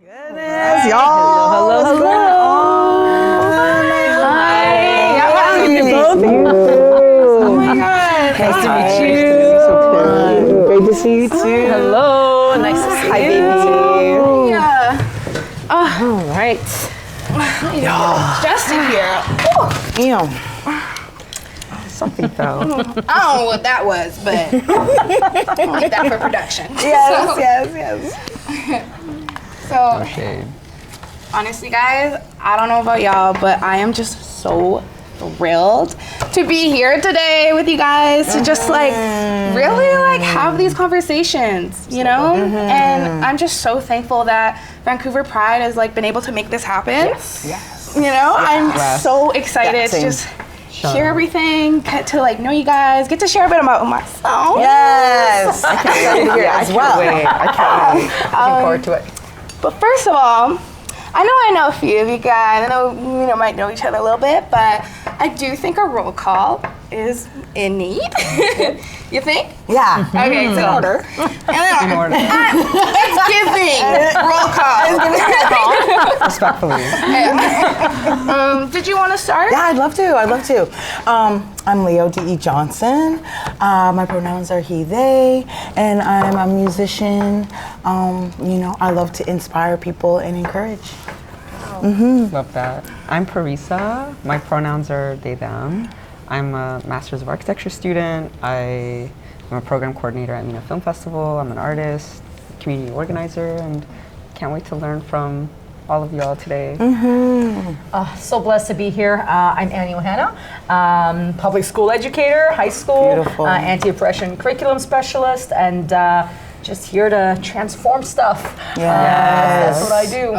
Goodness, y'all. Hello. Hi. How are you both? Oh my God. Nice to meet you. Great to see you too. Hello. Nice to see you. Baby. Yeah. All right. Just in here. Damn. Something fell. I don't know what that was, but I'll leave that for production. Yes. So, Shade. honestly, guys, I don't know about y'all, but I am just so thrilled to be here today with you guys to just like really like have these conversations, you know? And I'm just so thankful that Vancouver Pride has like been able to make this happen. Yes. You know, I'm Yes. so excited to just hear everything, get to like know you guys, get to share a bit about myself. Yes. I can't wait to hear it as well. I can't wait. Looking forward to it. But first of all, I know a few of you guys. I know you might know each other a little bit, but I do think a roll call is in need. You think? Yeah. Okay, it's in order. In order. It's giving roll call. Respectfully. Did you want to start? Yeah, I'd love to. I'm Leo D.E. Johnson. My pronouns are he, they, and I'm a musician. I love to inspire people and encourage. Love that. I'm Parisa. My pronouns are they, them. I'm a Master's of Architecture student. I'm a program coordinator at Mina Film Festival. I'm an artist, community organizer, and can't wait to learn from all of y'all today. So blessed to be here. I'm Annie Johanna, public school educator, high school, Beautiful. anti-oppression curriculum specialist, and just here to transform stuff. Yes. That's what I do.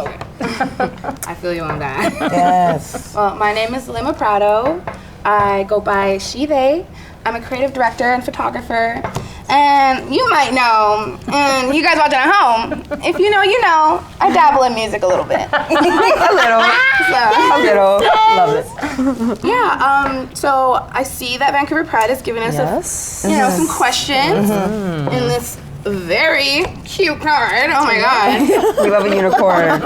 I feel you on that. Yes. Well, my name is Lima Prado. I go by she, they. I'm a creative director and photographer. And you might know, and you guys watching at home, if you know, you know, I dabble in music a little bit. A little. Love it. Yeah, so I see that Vancouver Pride has given us some questions in this very cute card. Oh my God. We love a unicorn.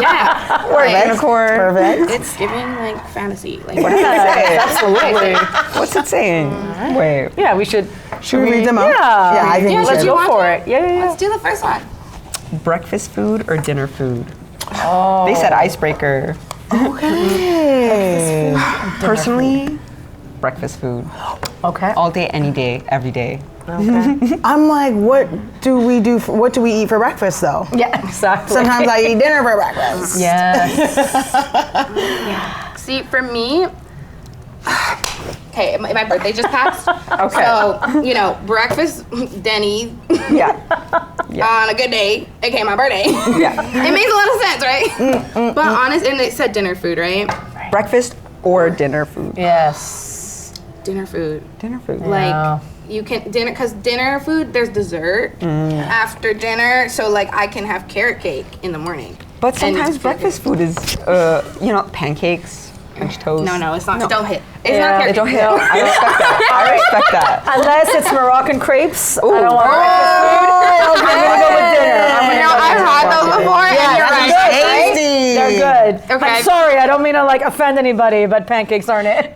Yeah. We're a unicorn. Perfect. It's giving like fantasy. Like, Absolutely. What's it saying? Wait. Yeah, we should. Should we read them out? Yeah. I think Yeah, we Let's should. go want for to? it. Yeah. let's do the first one. Breakfast food or dinner food? Oh. They said icebreaker. Okay. Personally, breakfast food. Okay. All day, any day, every day. I'm like, what do we eat for breakfast though? Yeah, exactly. Sometimes I eat dinner for breakfast. Yes. See, for me, okay, my birthday just passed. Okay. So, breakfast, Denny, Yeah. on a good day, aka my birthday. Yeah. It makes a lot of sense, right? But honest, and it said dinner food, right? Breakfast or dinner food? Yes. Dinner food. Dinner food. Yeah. Like, you can, because dinner food, there's dessert after dinner. So, like, I can have carrot cake in the morning. But And sometimes it's breakfast food is, pancakes, French toast. No, it's not. Don't hit. It's Yeah, not They carrot don't cake. hit. I respect that. I respect that. Unless it's Moroccan crepes, I Ooh. don't want breakfast food. I'm gonna go with dinner. I've had those before, and you're right. Tasty. They're good. Okay. I'm sorry, I don't mean to offend anybody, but pancakes aren't it.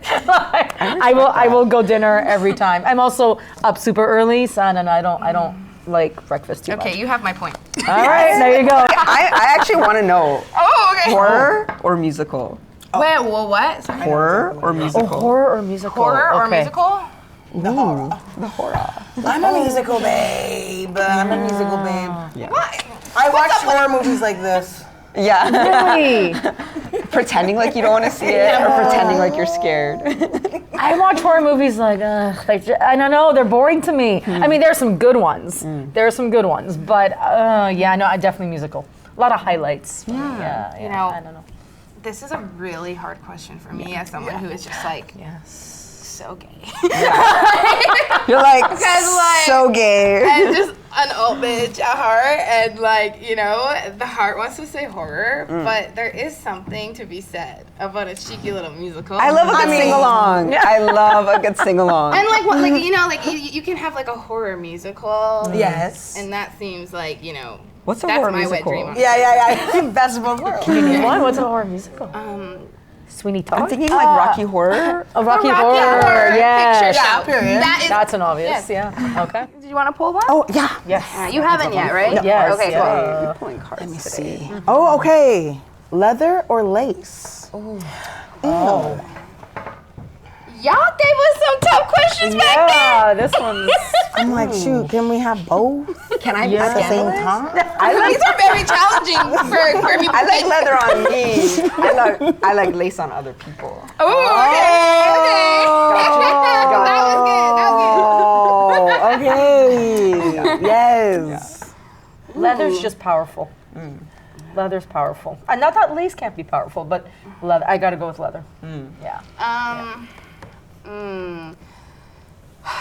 I will go dinner every time. I'm also up super early, son, and I don't like breakfast too much. Okay, you have my point. All right, there you go. I actually want to know, Oh, okay. horror or musical? Wait, well, what? Sorry. Horror or musical? Horror or musical? Horror or Okay. musical? The horror. I'm a musical babe. Yeah. I watch horror movies like this. Yeah. Really? Pretending like you don't want to see it or pretending like you're scared. I watch horror movies I don't know, they're boring to me. I mean, there are some good ones. But I definitely musical. A lot of highlights. Yeah, You know, I don't know. This is a really hard question for me as someone who is just like Yes. so gay. You're like, Because, like, so gay. and just an old bitch at heart, and the heart wants to say horror, but there is something to be said about a cheeky little musical. I love a good sing-along. I love a good sing-along. And you can have like a horror musical. Yes. And that seems like, What's a That's horror my wet musical? dream. Yeah. Best of both worlds. What? What's a horror musical? Sweeney Todd? I'm thinking like Rocky Horror. A Rocky Rocky Horror. Horror Yes. picture show. period. That is. That's an obvious. Yes. Yeah. Okay. Did you want to pull one? Oh, yeah. Yes. You haven't yet, right? Yes. Okay, yeah. cool. You're pulling cards Let me today. see. Oh, okay. Leather or lace? Oh. Y'all gave us some tough questions back then. Yeah, this one's. I'm like, shoot, can we have both Can I at the same time? These are very challenging for people. I like leather on me. I like lace on other people. Oh, okay. That was good. Oh, okay. Yes. Leather's just powerful. Leather's powerful. Not that lace can't be powerful, but leather. I gotta go with leather. Yeah.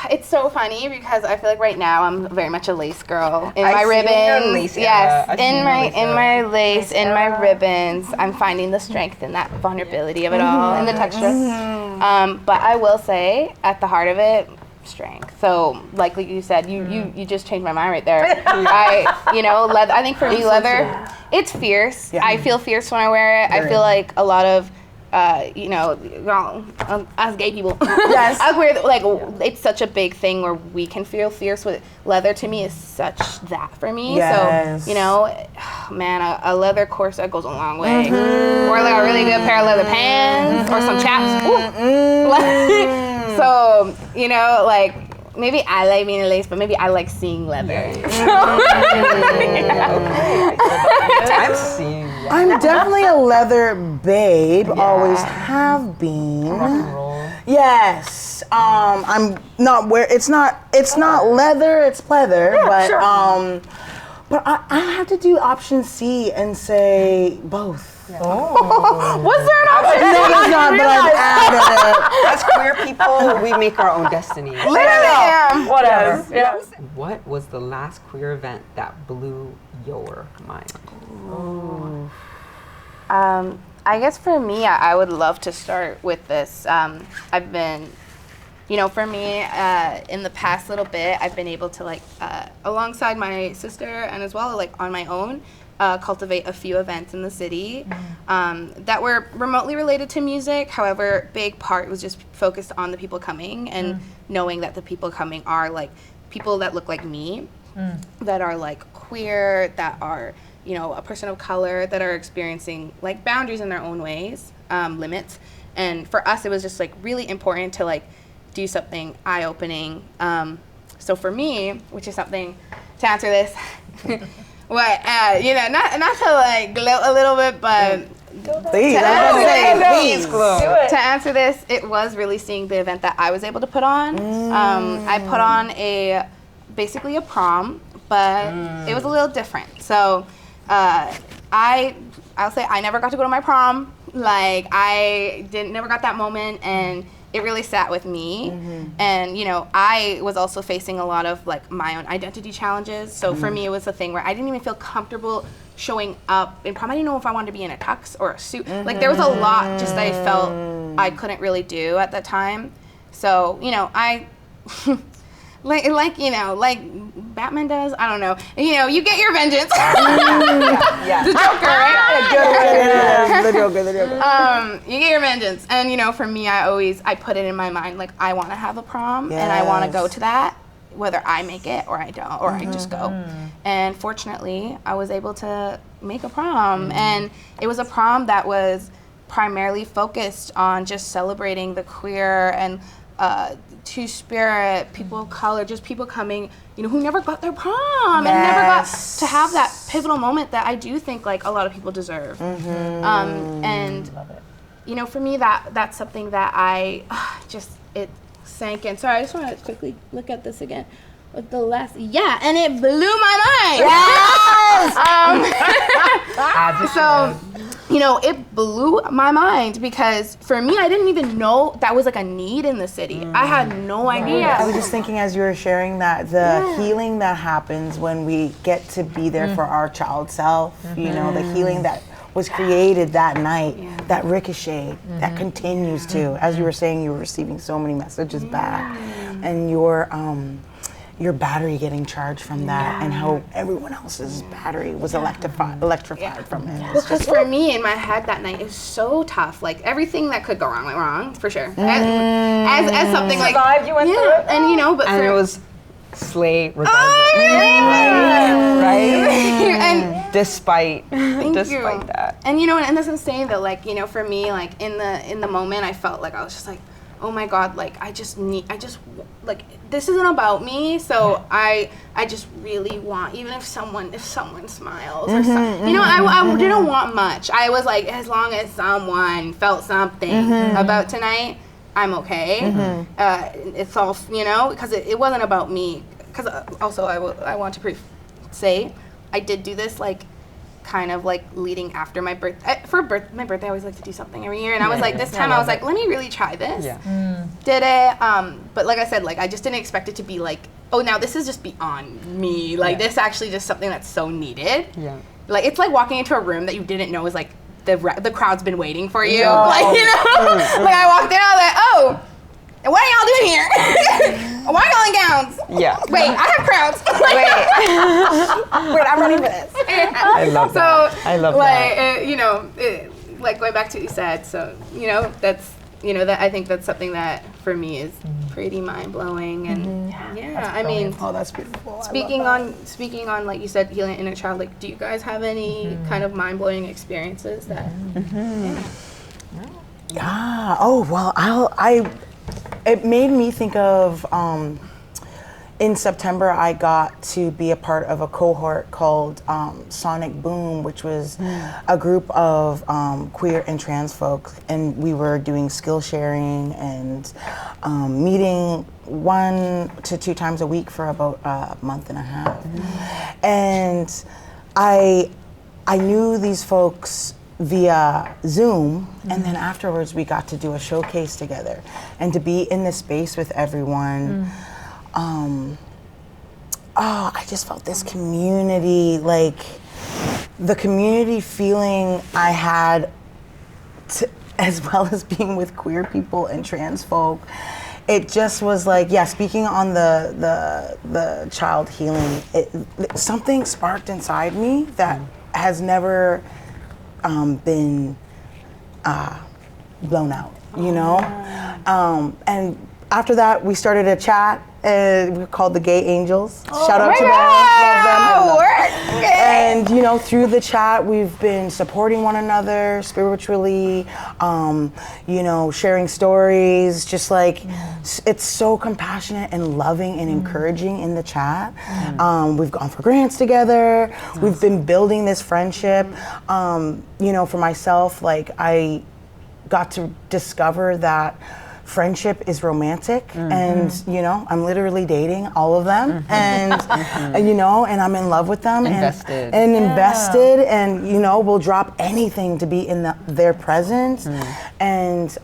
It's so funny because I feel like right now I'm very much a lace girl. In I've my seen ribbons, your lace, yes, I've seen in your my lace, in my lace, in my ribbons, I'm finding the strength and that vulnerability of it all and the texture. But I will say, at the heart of it, strength. So, like you said, you just changed my mind right there. Leather. I think for me, leather, it's fierce. Yeah. I feel fierce when I wear it. I feel like a lot of as gay people, Yes. as we're like, it's such a big thing where we can feel fierce with leather. To me, is such that for me. Yes. So, man, a leather corset goes a long way, or like a really good pair of leather pants, or some chaps. So, like. Maybe I like being a lace, but maybe I like seeing leather. I'm seeing that. I'm definitely a leather babe. Always have been. Rock and roll. Yes. I'm not it's not leather, it's pleather, but I have to do option C and say both. Was there an option? No, there's not, but I've added it. As queer people, we make our own destiny. Whatever. Yeah. What was the last queer event that blew your mind? I guess for me, I would love to start with this. I've been, for me, in the past little bit, I've been able to alongside my sister and as well on my own, cultivate a few events in the city that were remotely related to music. However, big part was just focused on the people coming and knowing that the people coming are people that look like me, that are queer, that are a person of color, that are experiencing boundaries in their own ways, limits. And for us, it was just really important to do something eye-opening. So for me, which is something to answer this. What, not to gloat a little bit, but Please, to answer this, it was really seeing the event that I was able to put on. I put on basically a prom, but it was a little different. So I'll say I never got to go to my prom. I never got that moment, and it really sat with me. And I was also facing a lot of my own identity challenges. So for me, it was a thing where I didn't even feel comfortable showing up in prom. I didn't know if I wanted to be in a tux or a suit. There was a lot just that I felt I couldn't really do at that time. So I like Batman does. I don't know. You get your vengeance. The Joker, right? The Joker. You get your vengeance, and for me, I put it in my mind I want to have a prom, and I want to go to that, whether I make it or I don't, or I just go. And fortunately, I was able to make a prom, and it was a prom that was primarily focused on just celebrating the queer and Two-Spirit, people of color, just people coming, who never got their prom and never got to have that pivotal moment that I do think a lot of people deserve. And for me, that's something that I it sank in. Sorry, I just want to quickly look at this again. With the last, and it blew my mind. Yes. So. It blew my mind because for me, I didn't even know that was a need in the city. I had no idea. I was just thinking as you were sharing that, the healing that happens when we get to be there for our child self, the healing that was created that night, that ricochet, that continues to, as you were saying, you were receiving so many messages back, and your battery getting charged from that, and how everyone else's battery was electrified from it. Because for me in my head that night, it was so tough. Like everything that could go wrong went wrong for sure. As something like Survived, you went through it? and but And for, it was slay regardless. right? And despite that. And and that's insane that like for me like in the moment I felt like I was just like, oh my god, like I just like this isn't about me, so I just really want, even if someone smiles or something, I didn't want much. I was like, as long as someone felt something about tonight, I'm okay. It's all because it wasn't about me. Because also I want to say I did do this like kind of like leading after my birthday. My birthday I always like to do something every year, and I was like, this time I was like, let me really try this. Did it, but like I said, like I just didn't expect it to be like, oh, now this is just beyond me, like this actually just something that's so needed. Like it's like walking into a room that you didn't know was like the crowd's been waiting for you. Like like I walked in, I was like, oh, what are y'all doing here? Why are y'all in gowns? Wait, I have crowds. Wait, I'm running for this. I love that. So, I love that. Like going back to what you said. So, that's, that I think that's something that for me is pretty mind blowing. And I mean, Oh, that's beautiful. speaking on like you said, healing inner child. Like, do you guys have any kind of mind blowing experiences that? Yeah. Oh well, it made me think of in September I got to be a part of a cohort called Sonic Boom, which was a group of queer and trans folk, and we were doing skill sharing and meeting 1 to 2 times a week for about a month and a half. And I knew these folks via Zoom, and then afterwards we got to do a showcase together, and to be in this space with everyone. I just felt this community, like the community feeling I had, as well as being with queer people and trans folk. It just was like, speaking on the child healing, something sparked inside me that has never been blown out, and after that we started a chat we called the Gay Angels. Shout out to them, love them. And through the chat we've been supporting one another spiritually, sharing stories, just like it's so compassionate and loving and encouraging in the chat. We've gone for grants together. We've been building this friendship. For myself, like I got to discover that friendship is romantic, and I'm literally dating all of them, and and I'm in love with them, invested. and invested, and we'll drop anything to be in their presence. And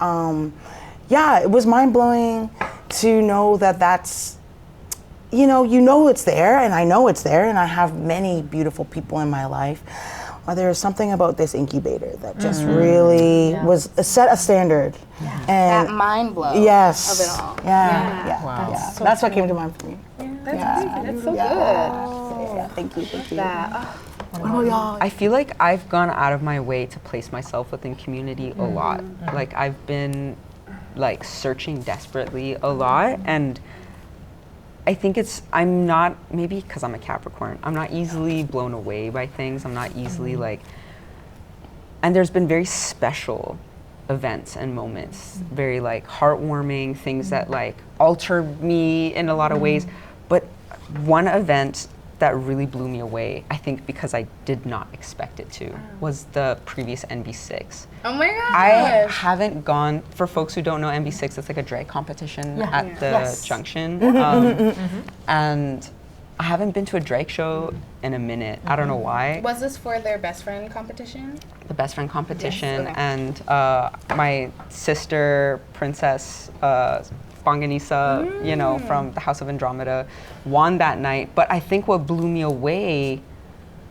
it was mind-blowing to know that that's it's there, and I know it's there, and I have many beautiful people in my life. There's something about this incubator that just really was set a standard. And that mind blow of it all. Wow. That's what came to mind for me. That's so good. Thank you. What about y'all? I feel like I've gone out of my way to place myself within community a lot. Like I've been like searching desperately a lot, and I think I'm not, maybe because I'm a Capricorn, I'm not easily blown away by things. I'm not easily and there's been very special events and moments, very like heartwarming things that like alter me in a lot of ways. But one event that really blew me away, I think because I did not expect it to, was the previous NB6. Oh my gosh. I haven't gone, for folks who don't know NB6, it's like a drag competition at the Junction. And I haven't been to a drag show in a minute. I don't know why. Was this for their best friend competition? The best friend competition. Yes, okay. And my sister, Princess Spanganisa, from the House of Andromeda, won that night. But I think what blew me away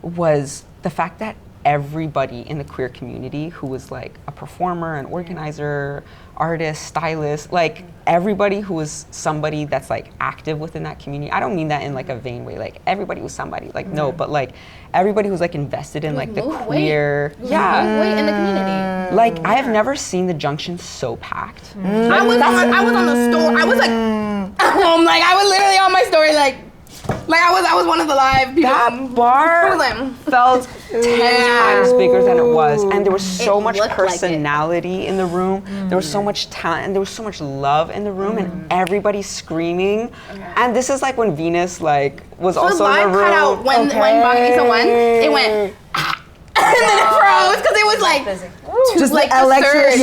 was the fact that everybody in the queer community who was like a performer, an organizer, artist, stylist, like everybody who was somebody that's like active within that community. I don't mean that in like a vain way, like everybody was somebody, like no, but like everybody who's like invested in like the queer, Weight in the community. like I have never seen the Junction so packed. I was on the store. I was like, like I was literally on my story, like I was one of the live people. That bar felt 10 times bigger than it was, and there was so much looked like it. personality in the room. There was so much talent, and there was so much love in the room, and everybody screaming. And this is like when Venus like was also in the room. Cut out when Bach won, it went. And then it froze because it was like Just like the electric,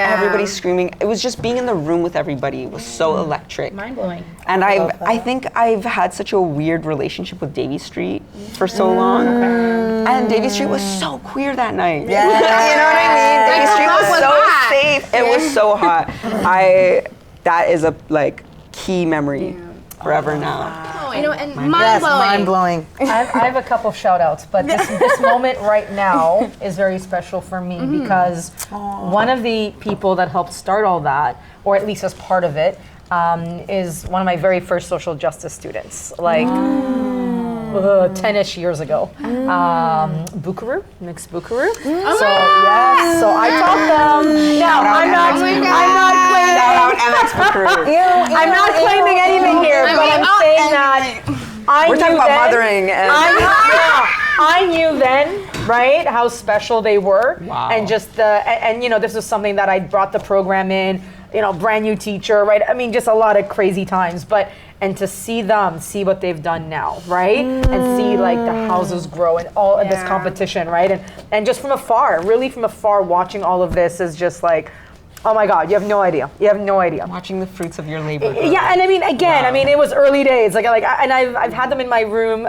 Everybody screaming. It was just being in the room with everybody. It was so electric. mind blowing. And I think I've had such a weird relationship with Davie Street for so long. And Davie Street was so queer that night. Yeah. You know what I mean? Like, Davie the Street club was was so hot. safe. It was so hot. That is a like key memory forever now. You know, and Yes, mind blowing. mind blowing. I have a couple shout outs, but this moment right now is very special for me because one of the people that helped start all that, or at least as part of it, is one of my very first social justice students, like 10-ish years ago. Bukaru, Mix Bukaru. So yes, so I taught them. Now I'm not claiming. Shout out MX Bukaru. I'm not claiming anything here, but I'm saying that We're talking about mothering. And I knew then, right, how special they were. Wow. And just and you know, this was something that I brought the program in, you know, brand new teacher, right? I mean, just a lot of crazy times, and to see what they've done now, right? And see like the houses grow and all of this competition, right? And just from afar, really from afar, watching all of this is just like, oh my God, you have no idea. You have no idea. watching the fruits of your labor. Yeah, and I mean, again, I mean, it was early days. And I've had them in my room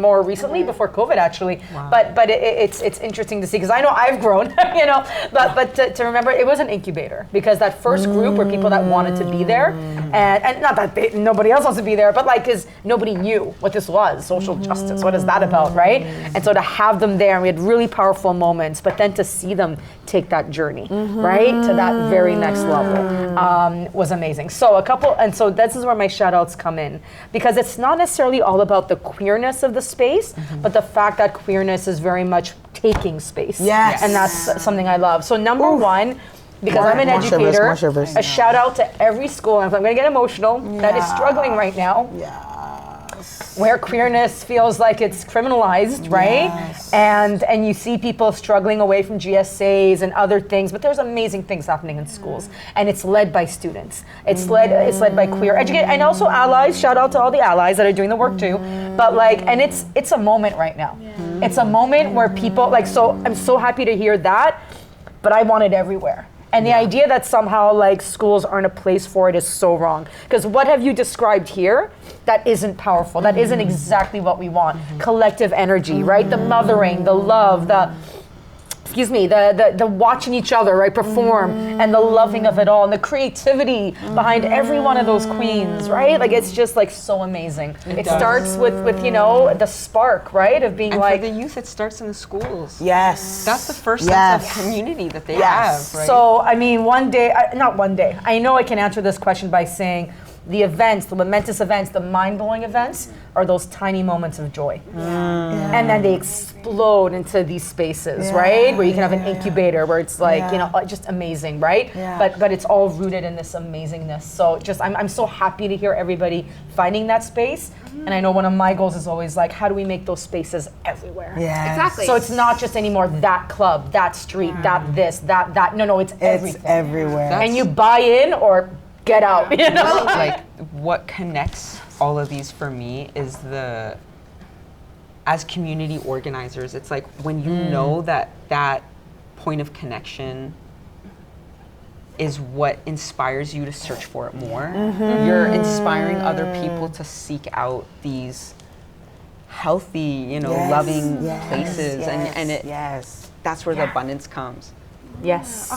more recently, before COVID, actually. Wow. But it's interesting to see because I know I've grown, you know. But to remember, it was an incubator because that first group were people that wanted to be there, and not that nobody else wants to be there, but like, because nobody knew what this was, social justice. What is that about, right? And so to have them there, and we had really powerful moments. But then to see them take that journey, right, to that very next level was amazing. So so this is where my shout outs come in, because it's not necessarily all about the queerness of the space, but the fact that queerness is very much taking space. Yes. And that's something I love. So number one, because I'm an More educator, service. a shout out to every school, and I'm going to get emotional, that is struggling right now. Where queerness feels like it's criminalized, right? Yes. And you see people struggling away from GSAs and other things, but there's amazing things happening in schools, and it's led by students. It's led by queer educators and also allies. Shout out to all the allies that are doing the work too. But like, and it's a moment right now. It's a moment where people like. So I'm so happy to hear that, but I want it everywhere. And the idea that somehow like schools aren't a place for it is so wrong. Because what have you described here that isn't powerful? That isn't exactly what we want. Collective energy, right? The mothering, the love, the watching each other, right, perform, and the loving of it all, and the creativity behind every one of those queens, right? Like, it's just like so amazing. It starts with you know, the spark, right, of being And like. for the youth, it starts in the schools. Yes. That's the first sense of community that they have, right? So, I mean, not one day, I know I can answer this question by saying the events, the momentous events, the mind-blowing events are those tiny moments of joy. And then they explode into these spaces, right? Where you can have an incubator where it's like, you know, just amazing, right? But it's all rooted in this amazingness. So just, I'm so happy to hear everybody finding that space. And I know one of my goals is always like, how do we make those spaces everywhere? Yes. Exactly. So it's not just anymore that club, that street, that this, that. No, it's everything. It's everywhere. And you buy in or get out, you know? Like, what connects all of these for me is as community organizers, it's like when you know that point of connection is what inspires you to search for it more. You're inspiring other people to seek out these healthy, you know, loving places, and that's where the abundance comes. Yes.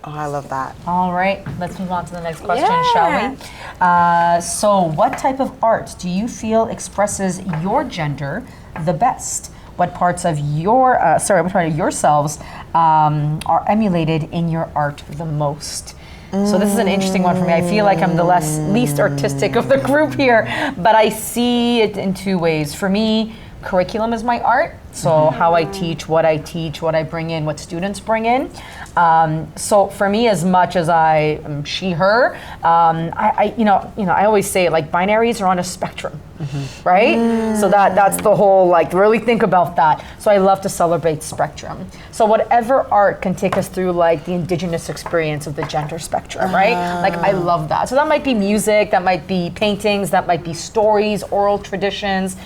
I love that. All right, let's move on to the next question, Yeah. shall we? So, what type of art do you feel expresses your gender the best? What parts of what part of yourselves are emulated in your art the most? So this is an interesting one for me. I feel like I'm the least artistic of the group here, but I see it in two ways. For me, curriculum is my art. So how I teach, what I bring in, what students bring in. So for me, as much as I am she, her, I always say like binaries are on a spectrum, right? So that's the whole, like, really think about that. So I love to celebrate spectrum. So whatever art can take us through like the indigenous experience of the gender spectrum, right? Like I love that. So that might be music, that might be paintings, that might be stories, oral traditions,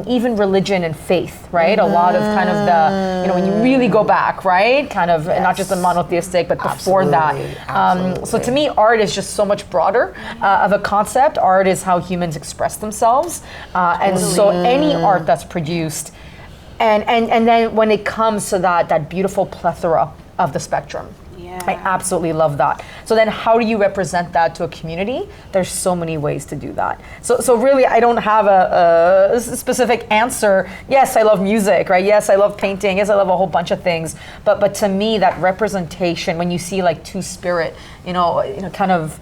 even religion and faith, right? A lot of kind of the, when you really go back, right? Kind of, and not just the monotheistic, but before that. So to me, art is just so much broader of a concept. Art is how humans express themselves. And so any art that's produced, and then when it comes to that beautiful plethora of the spectrum, I absolutely love that. So then how do you represent that to a community? There's so many ways to do that. So really, I don't have a specific answer. Yes, I love music, right? Yes, I love painting. Yes, I love a whole bunch of things. But to me, that representation, when you see like two-spirit, kind of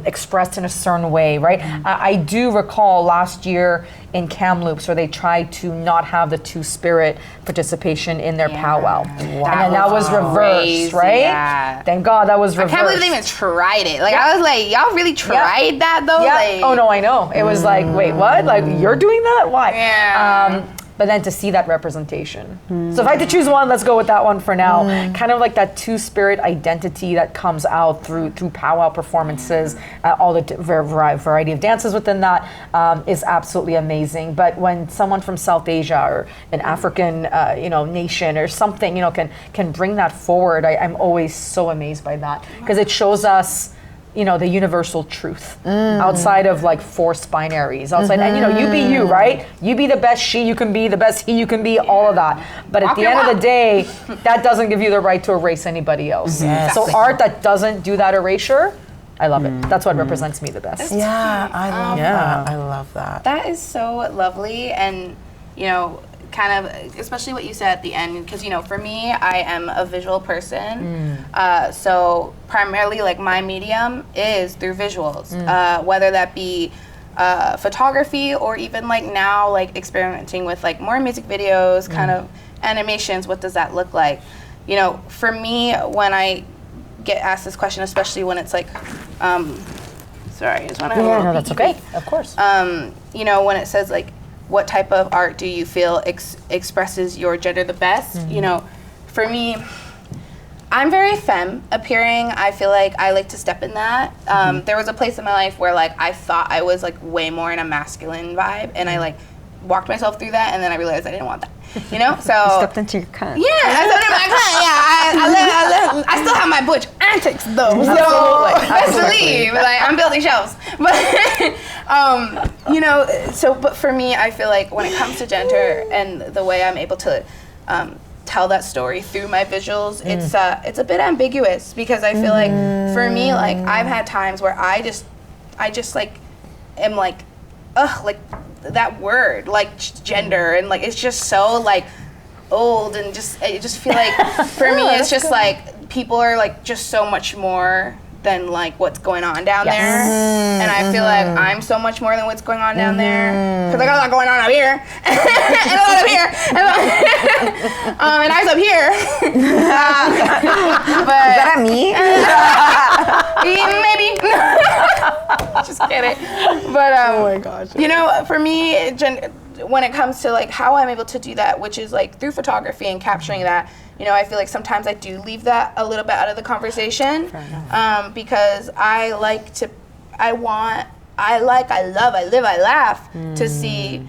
expressed in a certain way, right? I do recall last year in Kamloops where they tried to not have the two-spirit participation in their powwow. And then that was reversed, right? Yeah. Thank God that was reversed. I can't believe they even tried it. Like, I was like, y'all really tried that though? Yeah. Like, Oh no, I know. It was like, wait, what? Like, you're doing that? Why? Yeah. But then to see that representation. So if I had to choose one, let's go with that one for now. Kind of like that two-spirit identity that comes out through powwow performances, all the variety of dances within that is absolutely amazing. But when someone from South Asia or an African, nation or something, can bring that forward, I'm always so amazed by that because it shows us the universal truth outside of like forced binaries outside and you be you, right? You be the best she you can be, the best he you can be, all of that. But at the end of the day, that doesn't give you the right to erase anybody else. Yes. So art that doesn't do that erasure, I love it. That's what represents me the best. Yeah, I love that. I love that. That is so lovely, and kind of, especially what you said at the end, because for me, I am a visual person, so primarily like my medium is through visuals, whether that be photography or even like now like experimenting with like more music videos, kind of animations. What does that look like? For me, when I get asked this question, especially when it's like, sorry, I just want to. Yeah, no, that's okay. Of course. When it says like, what type of art do you feel expresses your gender the best? For me, I'm very femme appearing. I feel like I like to step in that. There was a place in my life where like I thought I was like way more in a masculine vibe, and I like walked myself through that, and then I realized I didn't want that. So You stepped into your cunt. yeah, I stepped in my cunt. Yeah, I still have my butch antics though. So best believe, like I'm building shelves. But but for me, I feel like when it comes to gender and the way I'm able to tell that story through my visuals, it's a bit ambiguous because I feel like for me, like I've had times where I just like am like, ugh, like that word, like gender, and like it's just so like old, and I just feel like for me it's just like people are like just so much more than like what's going on down there, and I feel like I'm so much more than what's going on down there because I got a lot going on up here and a lot up here and eyes up here. But Is that me? maybe. Just kidding. But Oh my gosh. for me, when it comes to like how I'm able to do that, which is like through photography and capturing that, I feel like sometimes I do leave that a little bit out of the conversation, because I love, I live, I laugh to see,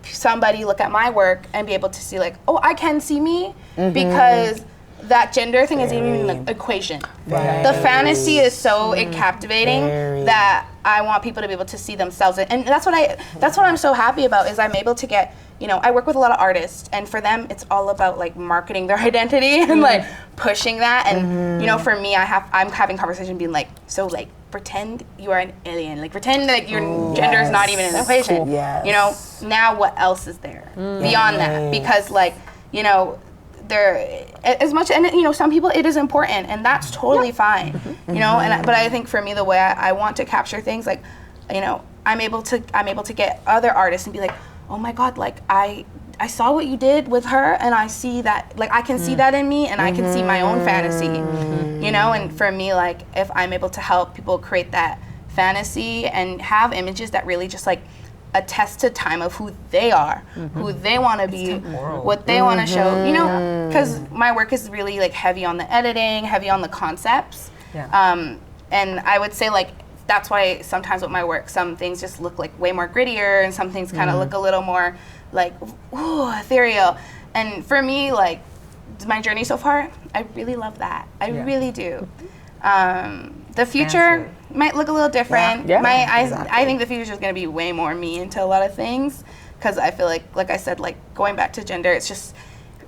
somebody look at my work and be able to see like, oh, I can see me, because that gender thing isn't even an equation. The fantasy is so captivating that I want people to be able to see themselves in. And that's what I'm so happy about, is I'm able to get, I work with a lot of artists, and for them, it's all about like marketing their identity and like pushing that. And for me, I'm having conversation being like, so like pretend you are an alien, like pretend like your gender is not even in the equation. Cool. Yes. Now what else is there beyond that? Because like there as much, and some people it is important, and that's totally fine. But I think for me, the way I want to capture things, like I'm able to get other artists and be like, oh my God, like I saw what you did with her, and I see that, like I can see that in me, and I can see my own fantasy, and for me, like if I'm able to help people create that fantasy and have images that really just like attest to time of who they are, who they want to be, what they want to show, because my work is really like heavy on the editing, heavy on the concepts, and I would say like that's why sometimes with my work, some things just look like way more grittier, and some things kind of look a little more like ethereal. And for me, like my journey so far, I really love that. I really do. The future might look a little different. I think the future is going to be way more me into a lot of things, because I feel like I said, like going back to gender, it's just,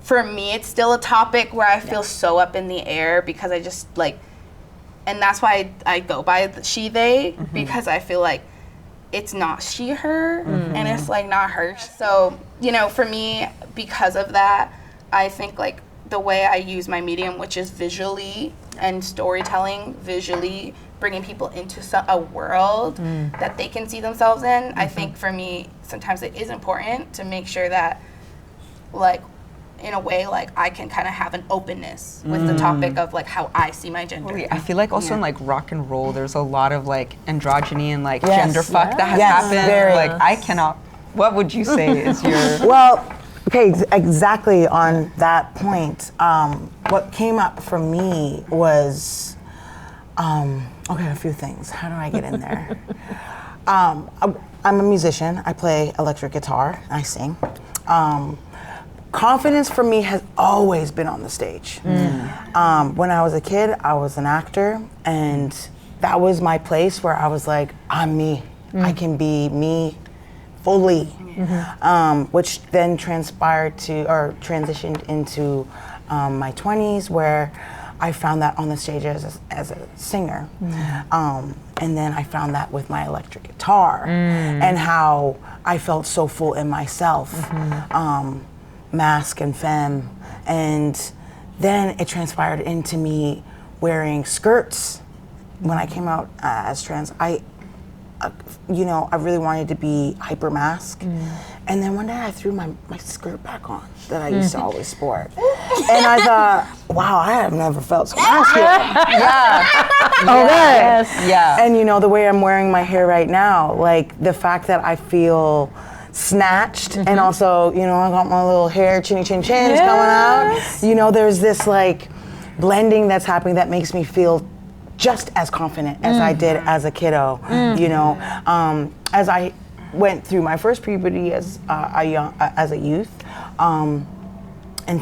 for me, it's still a topic where I feel so up in the air, because I just like, and that's why I go by the she, they, because I feel like it's not she, her, and it's like not her. So, for me, because of that, I think like the way I use my medium, which is visually and storytelling, visually bringing people into a world that they can see themselves in, I think for me, sometimes it is important to make sure that, like, in a way, like I can kind of have an openness with the topic of like how I see my gender. I feel like also in like rock and roll, there's a lot of like androgyny and like gender fuck that has happened. Like I cannot. What would you say is your? Well, okay, exactly on that point. What came up for me was, okay, a few things. How do I get in there? I'm a musician. I play electric guitar. I sing. Confidence for me has always been on the stage. When I was a kid, I was an actor, and that was my place where I was like, I'm me. I can be me fully, which then transitioned into my 20s, where I found that on the stage as a singer. And then I found that with my electric guitar, and how I felt so full in myself. Mask and femme, and then it transpired into me wearing skirts. When I came out as trans, I really wanted to be hyper mask, and then one day I threw my skirt back on that I used to always sport, and I thought, wow, I have never felt so masculine. And the way I'm wearing my hair right now, like the fact that I feel snatched, and also, I got my little hair chins coming out. There's this like blending that's happening that makes me feel just as confident as I did as a kiddo. As I went through my first puberty as a youth, and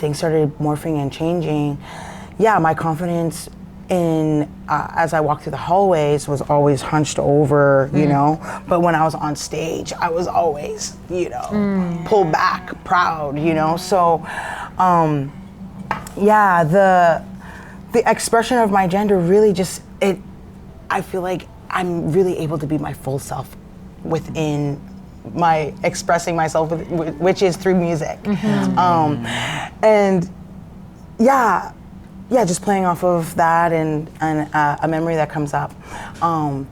things started morphing and changing. My confidence as I walked through the hallways was always hunched over, but when I was on stage, I was always, pulled back, proud, so, the expression of my gender really just, I feel like I'm really able to be my full self within my expressing myself, which is through music. Just playing off of that and a memory that comes up.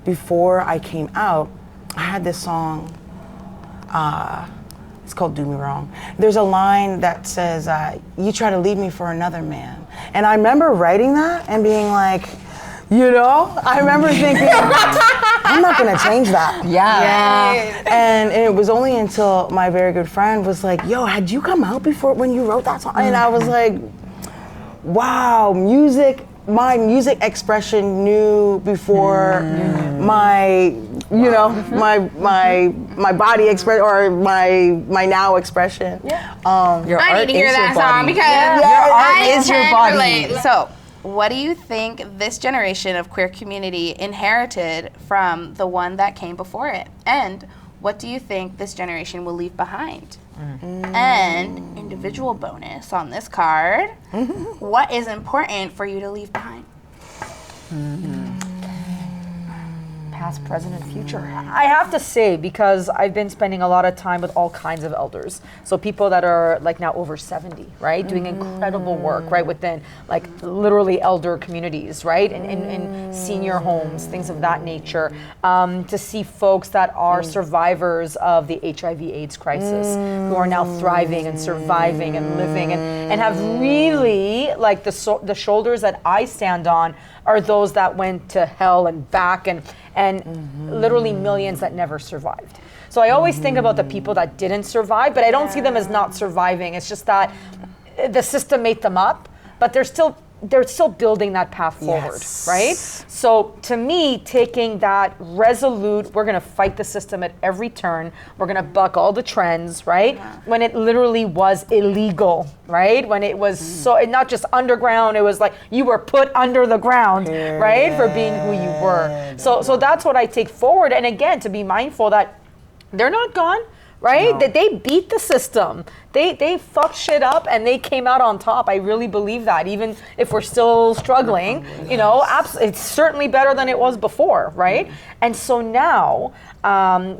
Before I came out, I had this song, it's called Do Me Wrong. There's a line that says, you try to leave me for another man. And I remember writing that and being like, I remember thinking, I'm not gonna change that. And it was only until my very good friend was like, yo, had you come out before when you wrote that song? And I was like, wow, my music expression knew before my, my body expression or my now expression. I need to hear that song because your art is your body. Relate. So, what do you think this generation of queer community inherited from the one that came before it? And what do you think this generation will leave behind? And individual bonus on this card, what is important for you to leave behind? Past, present, and future. I have to say, because I've been spending a lot of time with all kinds of elders. So people that are like now over 70, right? Doing incredible work, right? Within like literally elder communities, right? In senior homes, things of that nature. To see folks that are survivors of the HIV/AIDS crisis, who are now thriving and surviving and living and have really like the shoulders that I stand on are those that went to hell and back and literally millions that never survived. So I always think about the people that didn't survive, but I don't see them as not surviving. It's just that the system made them up, but they're still building that path forward, right? So to me, taking that resolute, we're gonna fight the system at every turn, we're gonna buck all the trends, right? When it literally was illegal, right? When it was not just underground, it was like you were put under the ground, right? For being who you were. So that's what I take forward. And again, to be mindful that they're not gone, right? That they beat the system. They fucked shit up and they came out on top. I really believe that, even if we're still struggling, you know, it's certainly better than it was before, right? And so now,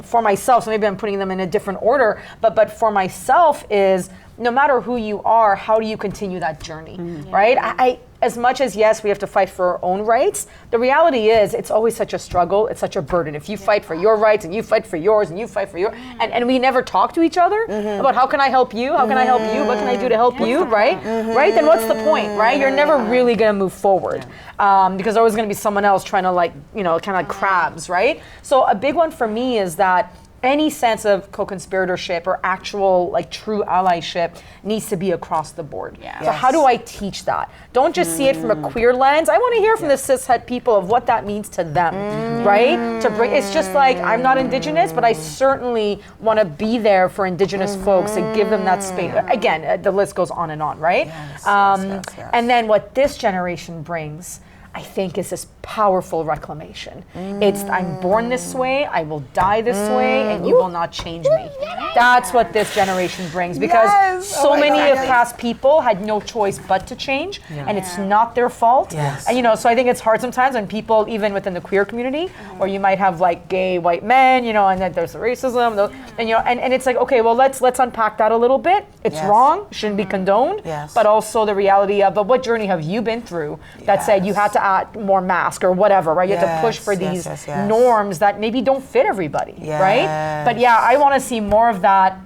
for myself, so maybe I'm putting them in a different order, but for myself is, no matter who you are, how do you continue that journey, right? I as much as, yes, we have to fight for our own rights, the reality is it's always such a struggle, it's such a burden. If you fight for your rights and you fight for yours and you fight for your, and we never talk to each other about how can I help you, how can I help you, what can I do to help you, right? Right, then what's the point, right? You're never really gonna move forward because there's always gonna be someone else trying to like, you know, kind of like crabs, right? So a big one for me is that any sense of co-conspiratorship or actual like true allyship needs to be across the board. So how do I teach that? Don't just see it from a queer lens. I want to hear from the cishet people of what that means to them, right? To bring, it's just like, I'm not Indigenous, but I certainly want to be there for Indigenous folks and give them that space. Again, the list goes on, right? And then what this generation brings, I think, is this powerful reclamation. It's, I'm born this way, I will die this way, and you will not change me. That's what this generation brings, because so many of past people had no choice but to change, and it's not their fault. And you know, so I think it's hard sometimes when people, even within the queer community, where you might have like gay white men, you know, and then there's the racism, and you know, and it's like, okay, well, let's unpack that a little bit. It's wrong, shouldn't be condoned, but also the reality of, but what journey have you been through that said you had to add more mask or whatever, right? You have to push for these norms that maybe don't fit everybody, right? But yeah, I want to see more of that.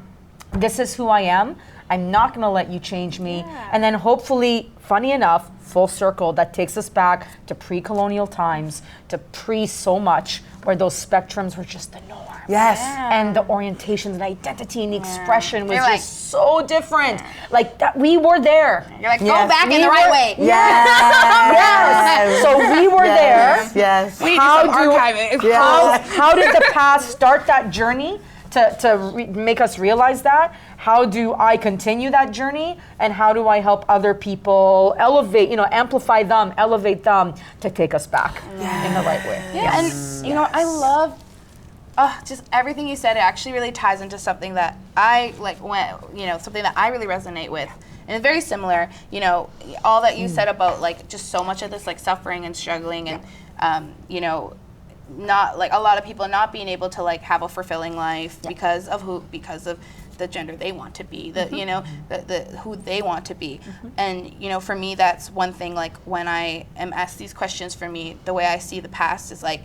This is who I am. I'm not going to let you change me. And then hopefully, funny enough, full circle, that takes us back to pre-colonial times, to pre-so much, where those spectrums were just the norm. And the orientations and identity and the expression was just so different. Like that, we were there. You're like, go back in the right way. So we were there. We How did the past start that journey to make us realize that? How do I continue that journey? And how do I help other people elevate, you know, amplify them, elevate them to take us back in the right way? And you know, I love just everything you said. It actually really ties into something that I like, something that I really resonate with. And it's very similar, you know, all that you said about like just so much of this like suffering and struggling and, you know, not like a lot of people not being able to like have a fulfilling life because of the gender they want to be, you know, the who they want to be. And you know, for me, that's one thing. Like when I am asked these questions, for me, the way I see the past is like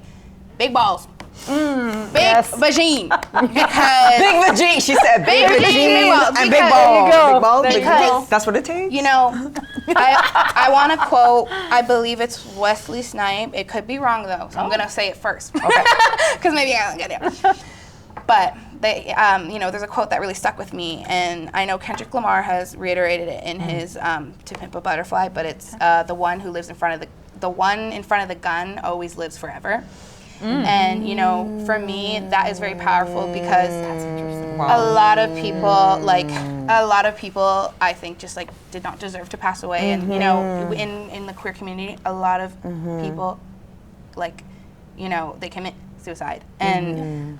big balls. Big vagine. Because big vagine, she said. Big vagine and big balls. Big balls. That's what it takes. You know, I want to quote, I believe it's Wesley Snipes. It could be wrong though, so I'm going to say it first. Okay. Because maybe I don't get it. But they, you know, there's a quote that really stuck with me, and I know Kendrick Lamar has reiterated it in his To Pimp a Butterfly, but it's the one who lives in front of the one in front of the gun always lives forever. And you know, for me, that is very powerful because a lot of people, I think, just like did not deserve to pass away. And you know, in the queer community, a lot of people, like, you know, they commit suicide. And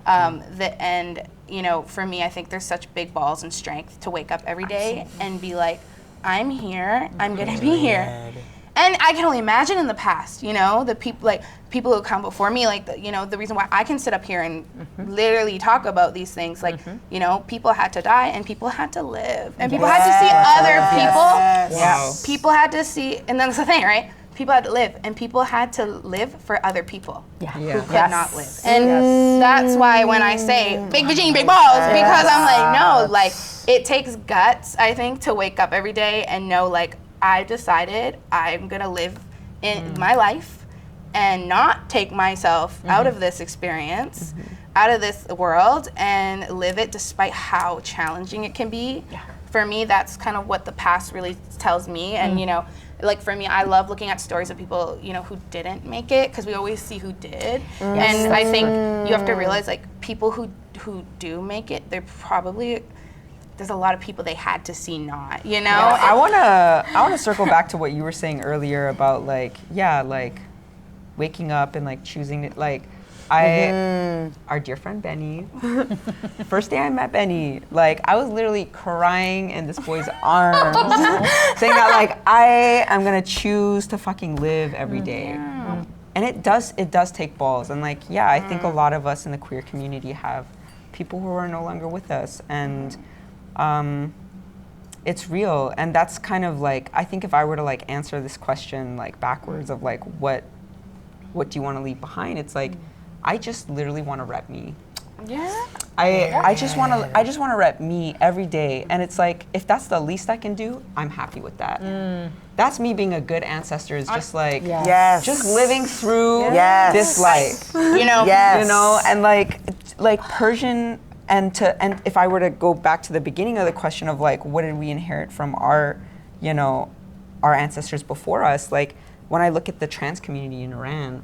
you know, for me, I think there's such big balls and strength to wake up every day and be like, I'm here, I'm gonna be here. And I can only imagine in the past, you know, the people who come before me, like, you know, the reason why I can sit up here and literally talk about these things, like, you know, people had to die and people had to live, and people had to see other people. Wow. People had to see, and that's the thing, right? People had to live, and people had to live for other people who could not live. And that's why when I say big vagine, big balls, because I'm like, no, like, it takes guts, I think, to wake up every day and know, like, I decided I'm gonna live in my life and not take myself out of this experience, out of this world, and live it despite how challenging it can be. For me, that's kind of what the past really tells me. And, you know, like for me, I love looking at stories of people, you know, who didn't make it, because we always see who did. And I think you have to realize, like, people who do make it, they're probably, there's a lot of people they had to see not, you know? I wanna circle back to what you were saying earlier about, like, like waking up and like choosing it. Like, our dear friend Benny, first day I met Benny, like, I was literally crying in this boy's arms, saying that, like, I am gonna choose to fucking live every day. And it does take balls. And, like, I think a lot of us in the queer community have people who are no longer with us, and it's real. And that's kind of like, I think if I were to like answer this question like backwards of like what do you want to leave behind, it's like, I just literally want to rep me. I just want to rep me every day. And it's like, if that's the least I can do, I'm happy with that. That's me being a good ancestor, is just like, just living through this life. You know? You know, and like Persian. And if I were to go back to the beginning of the question of like, what did we inherit from our, you know, our ancestors before us? Like, when I look at the trans community in Iran,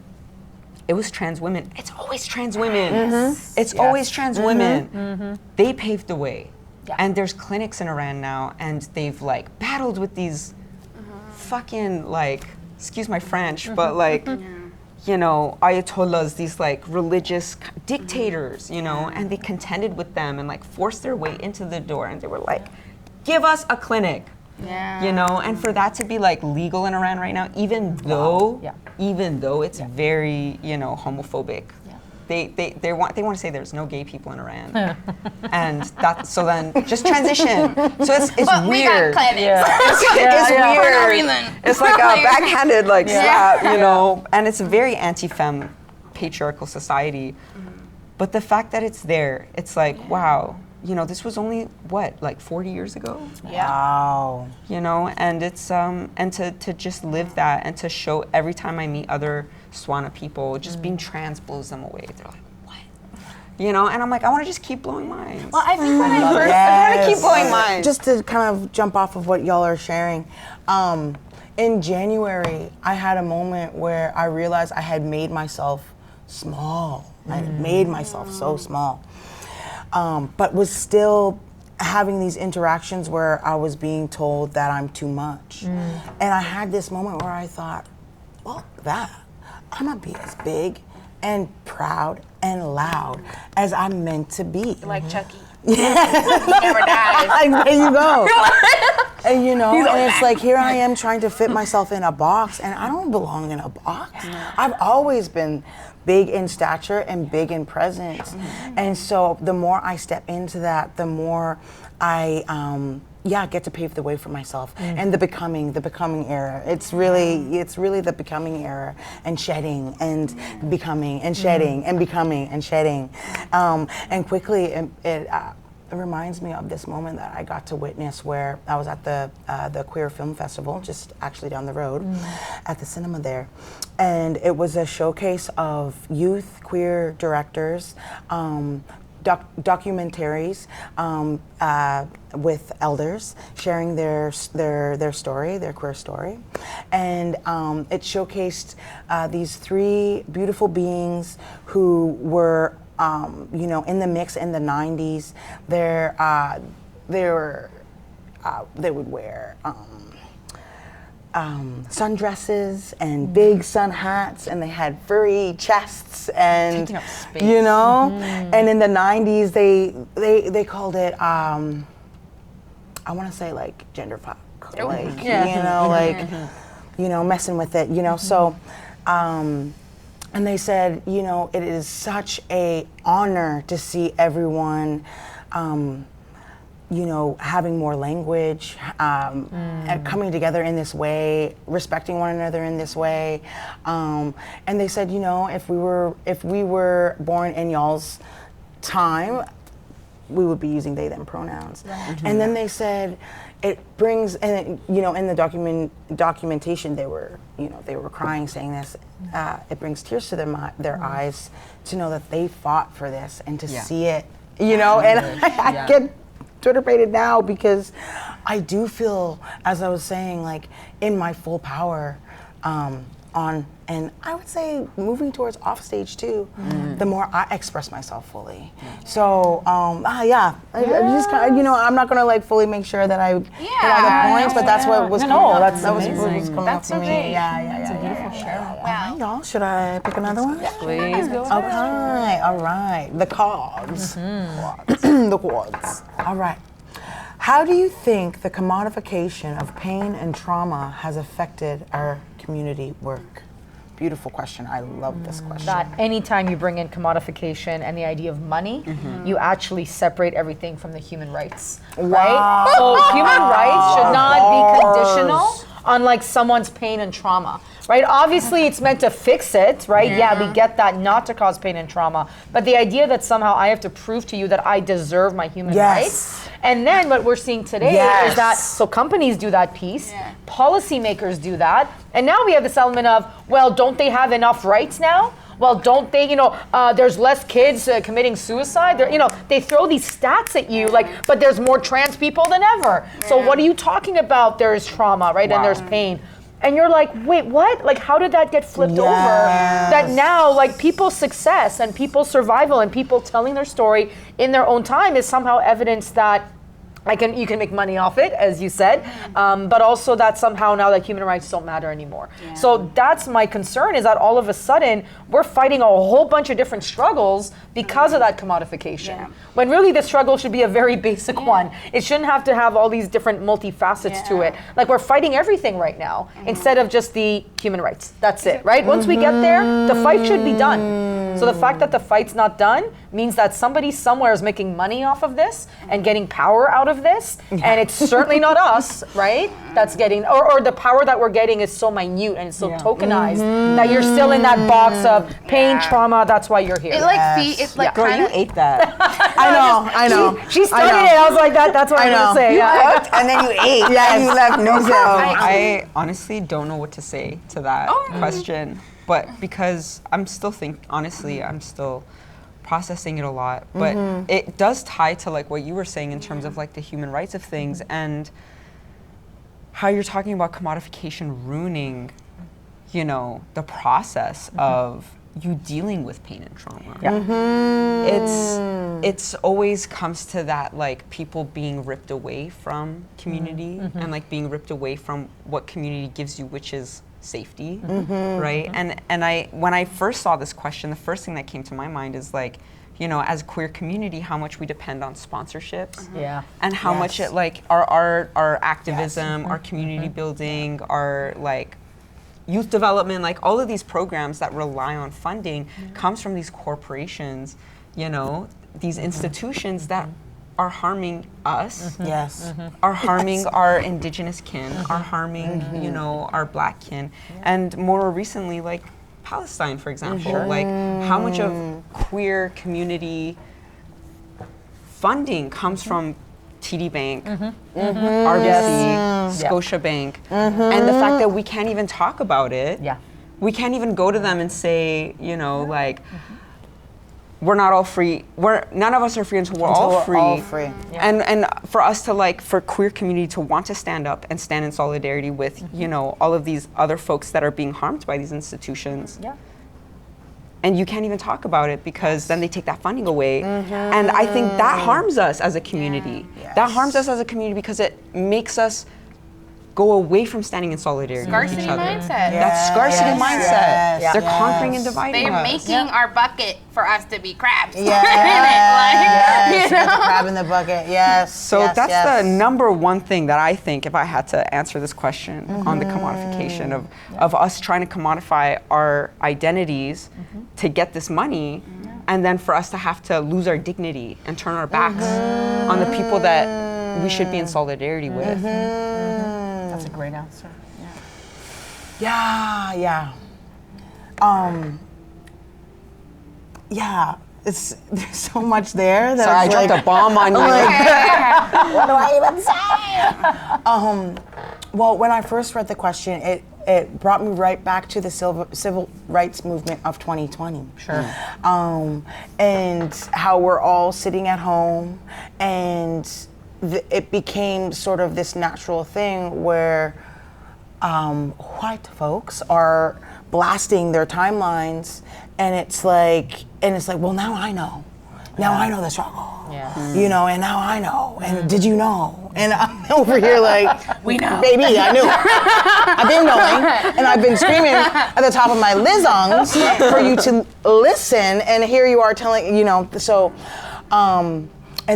it was trans women. It's always trans women. It's always trans women. They paved the way. And there's clinics in Iran now, and they've like battled with these fucking, like, excuse my French, but like, you know, ayatollahs, these like religious dictators, you know, and they contended with them and like forced their way into the door, and they were like, give us a clinic, you know, and for that to be like legal in Iran right now, even though it's very, you know, homophobic. They want to say there's no gay people in Iran, and that, so then just transition. So it's But weird. we got clinics. It's weird. For no reason. It's like a backhanded like slap, you know, and it's a very anti-fem patriarchal society. But the fact that it's there, it's like, wow, you know, this was only what, like 40 years ago? Wow. You know, and it's and to just live that, and to show every time I meet other Swana people, just being trans blows them away. They're like, what? You know, and I'm like, I want to just keep blowing minds. Well, I think when I first, I want to keep blowing minds. Just to kind of jump off of what y'all are sharing, in January, I had a moment where I realized I had made myself small. I had made myself so small, but was still having these interactions where I was being told that I'm too much. And I had this moment where I thought, well, I'm gonna be as big and proud and loud as I'm meant to be. like Chucky. He never dies. Like, there you go. And you know, and it's like, here I am trying to fit myself in a box, and I don't belong in a box. I've always been big in stature and big in presence. And so the more I step into that, the more I get to pave the way for myself. And the becoming era. It's really the becoming era, and shedding and becoming and shedding and becoming and shedding. And quickly it reminds me of this moment that I got to witness where I was at the Queer Film Festival, just actually down the road at the cinema there. And it was a showcase of youth queer directors, documentaries with elders sharing their story, their queer story, and it showcased these three beautiful beings who were, you know, in the mix in the '90s. They would wear sundresses and big sun hats, and they had furry chests, and Taking up space. you know. And in the '90s, they called it I want to say like gender fuck, like you know, like you know, messing with it, you know. So, and they said, you know, it is such a honor to see everyone. You know, having more language, and coming together in this way, respecting one another in this way, and they said, you know, if we were born in y'all's time, we would be using they them pronouns. And then they said, it brings, and you know, in the documentation, they were crying, saying this. It brings tears to their eyes to know that they fought for this and to see it, you know, and I get Twitter pated now because I do feel, as I was saying, like in my full power and I would say moving towards off stage too, the more I express myself fully. So I just kind of, you know, I'm not gonna like fully make sure that I hit all the points, but that's what was coming up. That was what was coming up for me. Yeah. It's a beautiful show. Wow. Y'all, should I pick another one? Please go. Okay, all right. The chords. The chords. All right. How do you think the commodification of pain and trauma has affected our community work? Beautiful question. I love this question. That anytime you bring in commodification and the idea of money, you actually separate everything from the human rights, right? So human rights should not be conditional on like someone's pain and trauma, right? Obviously it's meant to fix it, right? Yeah, we get that, not to cause pain and trauma, but the idea that somehow I have to prove to you that I deserve my human rights. And then what we're seeing today is that, so companies do that piece, policymakers do that, and now we have this element of, well, don't they have enough rights now? Well, don't they, you know, there's less kids committing suicide. You know, they throw these stats at you, like, but there's more trans people than ever. So what are you talking about? There's trauma, right? And there's pain. And you're like, wait, what? Like, how did that get flipped over? That now, like, people's success and people's survival and people telling their story in their own time is somehow evidence that you can make money off it, as you said, but also that somehow now that human rights don't matter anymore. So that's my concern, is that all of a sudden we're fighting a whole bunch of different struggles because of that commodification. When really the struggle should be a very basic one. It shouldn't have to have all these different multifacets to it. Like, we're fighting everything right now instead of just the human rights. That's it, right? Once we get there, the fight should be done. So the fact that the fight's not done means that somebody somewhere is making money off of this and getting power out of this, and it's certainly not us, right? That's getting, or the power that we're getting is so minute and it's so tokenized that you're still in that box of pain, trauma. That's why you're here. It like it's like Girl, you ate that. I know. She started it. I was like, that's what I'm gonna say. And then you ate. And you left no sound. I honestly don't know what to say to that question, but because I'm still I'm still processing it a lot, but it does tie to like what you were saying in terms of like the human rights of things and how you're talking about commodification ruining, you know, the process of you dealing with pain and trauma. It's always comes to that, like, people being ripped away from community and like being ripped away from what community gives you, which is safety, right? And when I first saw this question, the first thing that came to my mind is like, you know, as a queer community, how much we depend on sponsorships, and how much it like our activism, our community building, our like youth development, like all of these programs that rely on funding comes from these corporations, you know, these institutions that are harming us, are harming our indigenous kin, are harming, you know, our black kin, and more recently, like Palestine, for example, like how much of queer community funding comes from TD Bank, RBC, Scotiabank, and the fact that we can't even talk about it, we can't even go to them and say, you know, like, we're not all free. None of us are free until we're all free. And for us to like, for queer community to want to stand up and stand in solidarity with, you know, all of these other folks that are being harmed by these institutions. And you can't even talk about it because then they take that funding away. And I think that harms us as a community. That harms us as a community because it makes us go away from standing in solidarity Scarcity with each other. mindset. That scarcity mindset. yes, They're yes. conquering and dividing They're us. making our bucket for us to be crabs. Yes, Like, you got the crab in the bucket. Yes. So yes, that's yes. the number one thing that I think, if I had to answer this question on the commodification of us trying to commodify our identities to get this money, and then for us to have to lose our dignity and turn our backs on the people that we should be in solidarity with. That's a great answer. Yeah. Yeah. There's so much there. That Sorry, I dropped a bomb on you. What do I even say? Well, when I first read the question, it brought me right back to the civil rights movement of 2020. Sure. And how we're all sitting at home, and it became sort of this natural thing where white folks are blasting their timelines, and it's like, well, now I know. Now I know the struggle. Yeah. You know, and now I know. And did you know? And I'm over here like, We know. Baby, I knew. I've been knowing, and I've been screaming at the top of my lizongs for you to listen, and here you are telling, so, and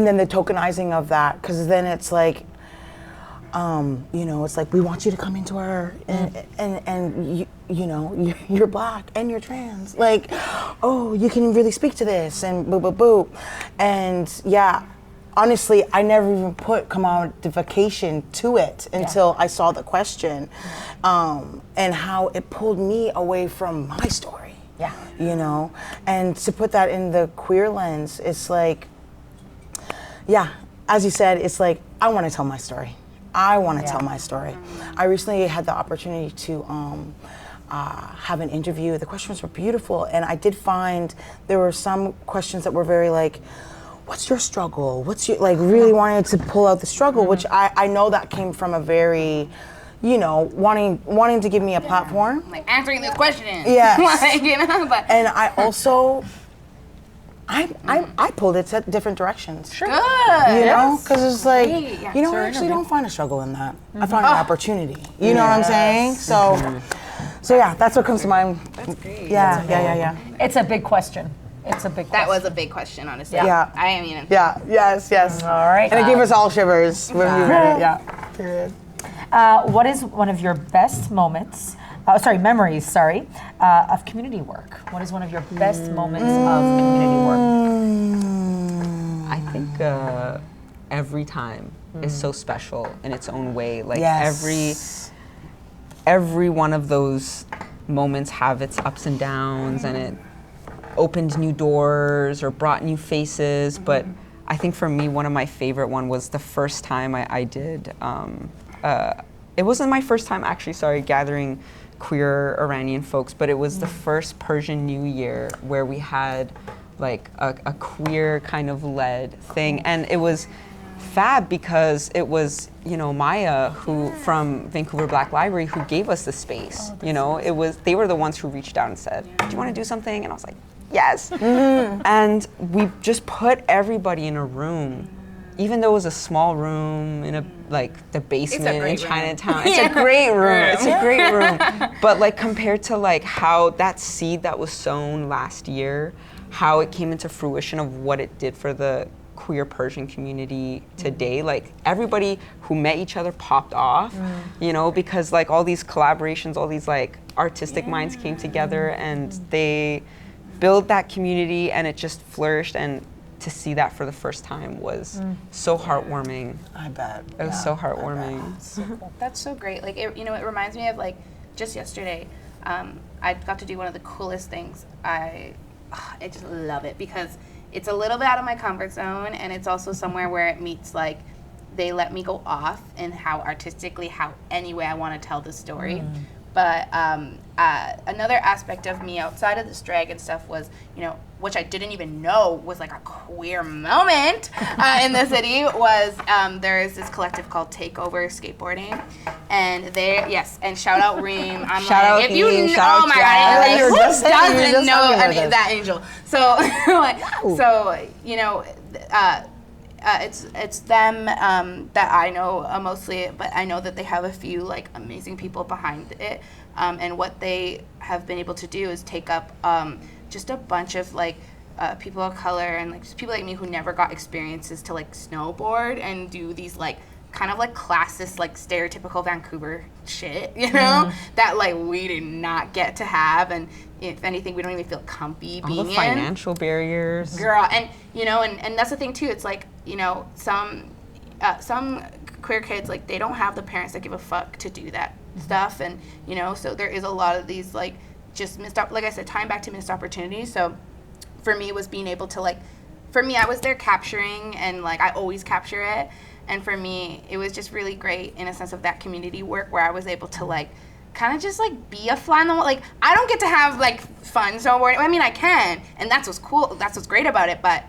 then the tokenizing of that, because then it's like, it's like, we want you to come into our, and you're black and you're trans. Like, oh, you can really speak to this, and boo, boo, boo. And yeah, honestly, I never even put commodification to it until I saw the question, and how it pulled me away from my story. Yeah. And to put that in the queer lens, it's like, yeah, as you said, it's like, I want to tell my story. I want to tell my story. I recently had the opportunity to have an interview. The questions were beautiful, and I did find there were some questions that were very like, what's your struggle? What's your, like, really wanted to pull out the struggle, which I know that came from a very, wanting to give me a platform. like answering this question. Yes. Like, but And I also, I pulled it to different directions. good. Because it's like, Great. Yeah. I actually don't find a struggle in that. I find an opportunity. You know what I'm saying? So yeah, that's what comes to mind. That's great. Yeah. It's a big question. It's a big question. That was a big question, honestly. Yeah. I mean, Yeah, yes. All right. And it gave us all shivers when we read it, yeah. Period. What is one of your best moments, memories, of community work? What is one of your best moments of community work? I think every time is so special in its own way. Like every one of those moments have its ups and downs, and it opened new doors or brought new faces. But I think for me, one of my favorite one was the first time I did. It wasn't my first time actually, gathering queer Iranian folks, but it was the first Persian New Year where we had like a queer kind of led thing, and it was fab because it was Maya who from Vancouver Black Library who gave us the space. They were the ones who reached out and said, "Do you want to do something?" And I was like, "Yes." And we just put everybody in a room. Even though it was a small room in the basement in Chinatown. It's a great room. It's a great room. But compared to how that seed that was sown last year, how it came into fruition of what it did for the queer Persian community today, everybody who met each other popped off, because all these collaborations, all these artistic minds came together and they built that community, and it just flourished. And to see that for the first time was so heartwarming. I bet. It was so heartwarming. That's so great. It reminds me of just yesterday, I got to do one of the coolest things. I just love it because it's a little bit out of my comfort zone, and it's also somewhere where it meets they let me go off in how artistically, how any way I want to tell the story. But another aspect of me outside of this drag and stuff was, which I didn't even know was a queer moment in the city, was there is this collective called Takeover Skateboarding, and and shout out Reem. I'm Shout out if you Reem, know, shout oh out my Jazz. god, who just doesn't know telling me about that angel? So it's them that I know mostly, but I know that they have a few like amazing people behind it, and what they have been able to do is take up just a bunch of like people of color and like just people like me who never got experiences to like snowboard and do these like kind of like classist, like stereotypical Vancouver shit, you know, that like we did not get to have, and if anything, we don't even feel comfy being all the financial barriers. Girl, and you know, and that's the thing too. It's like, you know, some queer kids, like they don't have the parents that give a fuck to do that stuff, and you know, so there is a lot of these like just like I said, tying back to missed opportunities. So for me, it was being able to like, for me, I was there capturing, and like I always capture it. And for me, it was just really great in a sense of that community work where I was able to like kind of just like be a fly on the wall. Like I don't get to have like fun snowboarding. I mean, I can, and that's what's cool. That's what's great about it. But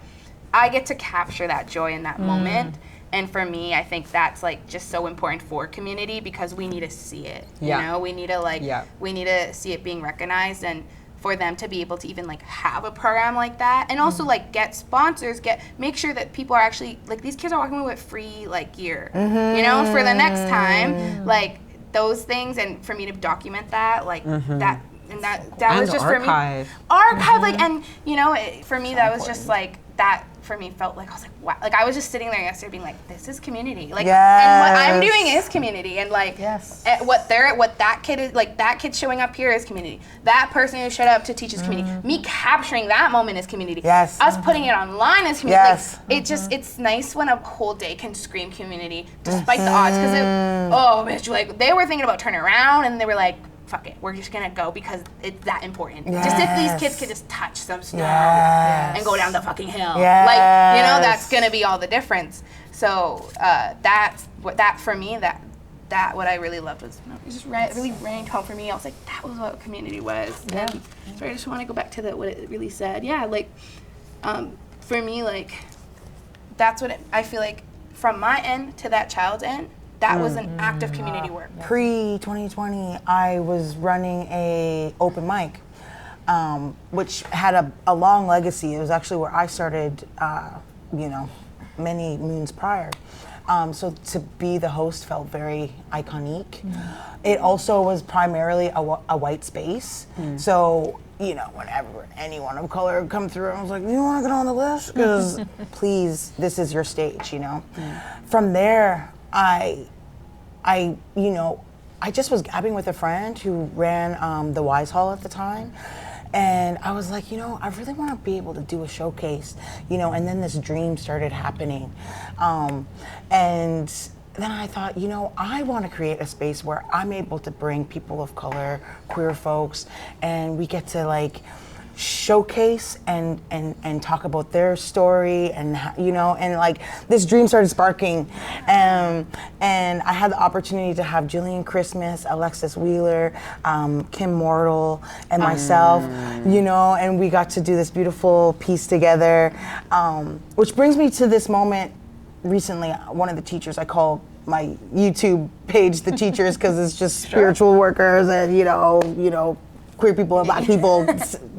I get to capture that joy in that moment. And for me, I think that's like just so important for community because we need to see it. You know, we need to like we need to see it being recognized, and for them to be able to even like have a program like that, and also like get sponsors, make sure that people are actually like these kids are walking away with free like gear, you know, for the next time, like those things, and for me to document that, like that, and that was just archive. For me archive, like, and you know, for me that was just like that. For me, felt like I was like, wow, like I was just sitting there yesterday, being like, this is community, like, and what I'm doing is community, and like, what that kid is, like that kid showing up here is community. That person who showed up to teach is community. Me capturing that moment is community. Us putting it online is community. Like, it's nice when a whole day can scream community despite the odds, because bitch, like they were thinking about turning around, and they were like, fuck it, we're just gonna go because it's that important. Just if these kids could just touch some snow and go down the fucking hill, like, you know, that's gonna be all the difference. So that's what that for me, that what I really loved was, you know, it just really rang home for me. I was like, that was what community was. And so I just want to go back to what it really said. Yeah, like for me, like that's what I feel like from my end to that child's end. That was an act of community work. Pre-2020, I was running a open mic, which had a long legacy. It was actually where I started, you know, many moons prior. So to be the host felt very iconic. It also was primarily a white space. So, you know, whenever anyone of color would come through, I was like, you want to get on the list? Because please, this is your stage, you know? From there, I you know, I just was gabbing with a friend who ran the Wise Hall at the time, and I was like, you know, I really want to be able to do a showcase, you know, and then this dream started happening, and then I thought, you know, I want to create a space where I'm able to bring people of color, queer folks, and we get to like showcase and talk about their story, and you know, and like this dream started sparking, and I had the opportunity to have Jillian Christmas, Alexis Wheeler, Kim Mortal, and myself, you know, and we got to do this beautiful piece together, which brings me to this moment. Recently, one of the teachers, I call my YouTube page the teachers because it's just spiritual workers and you know queer people and black people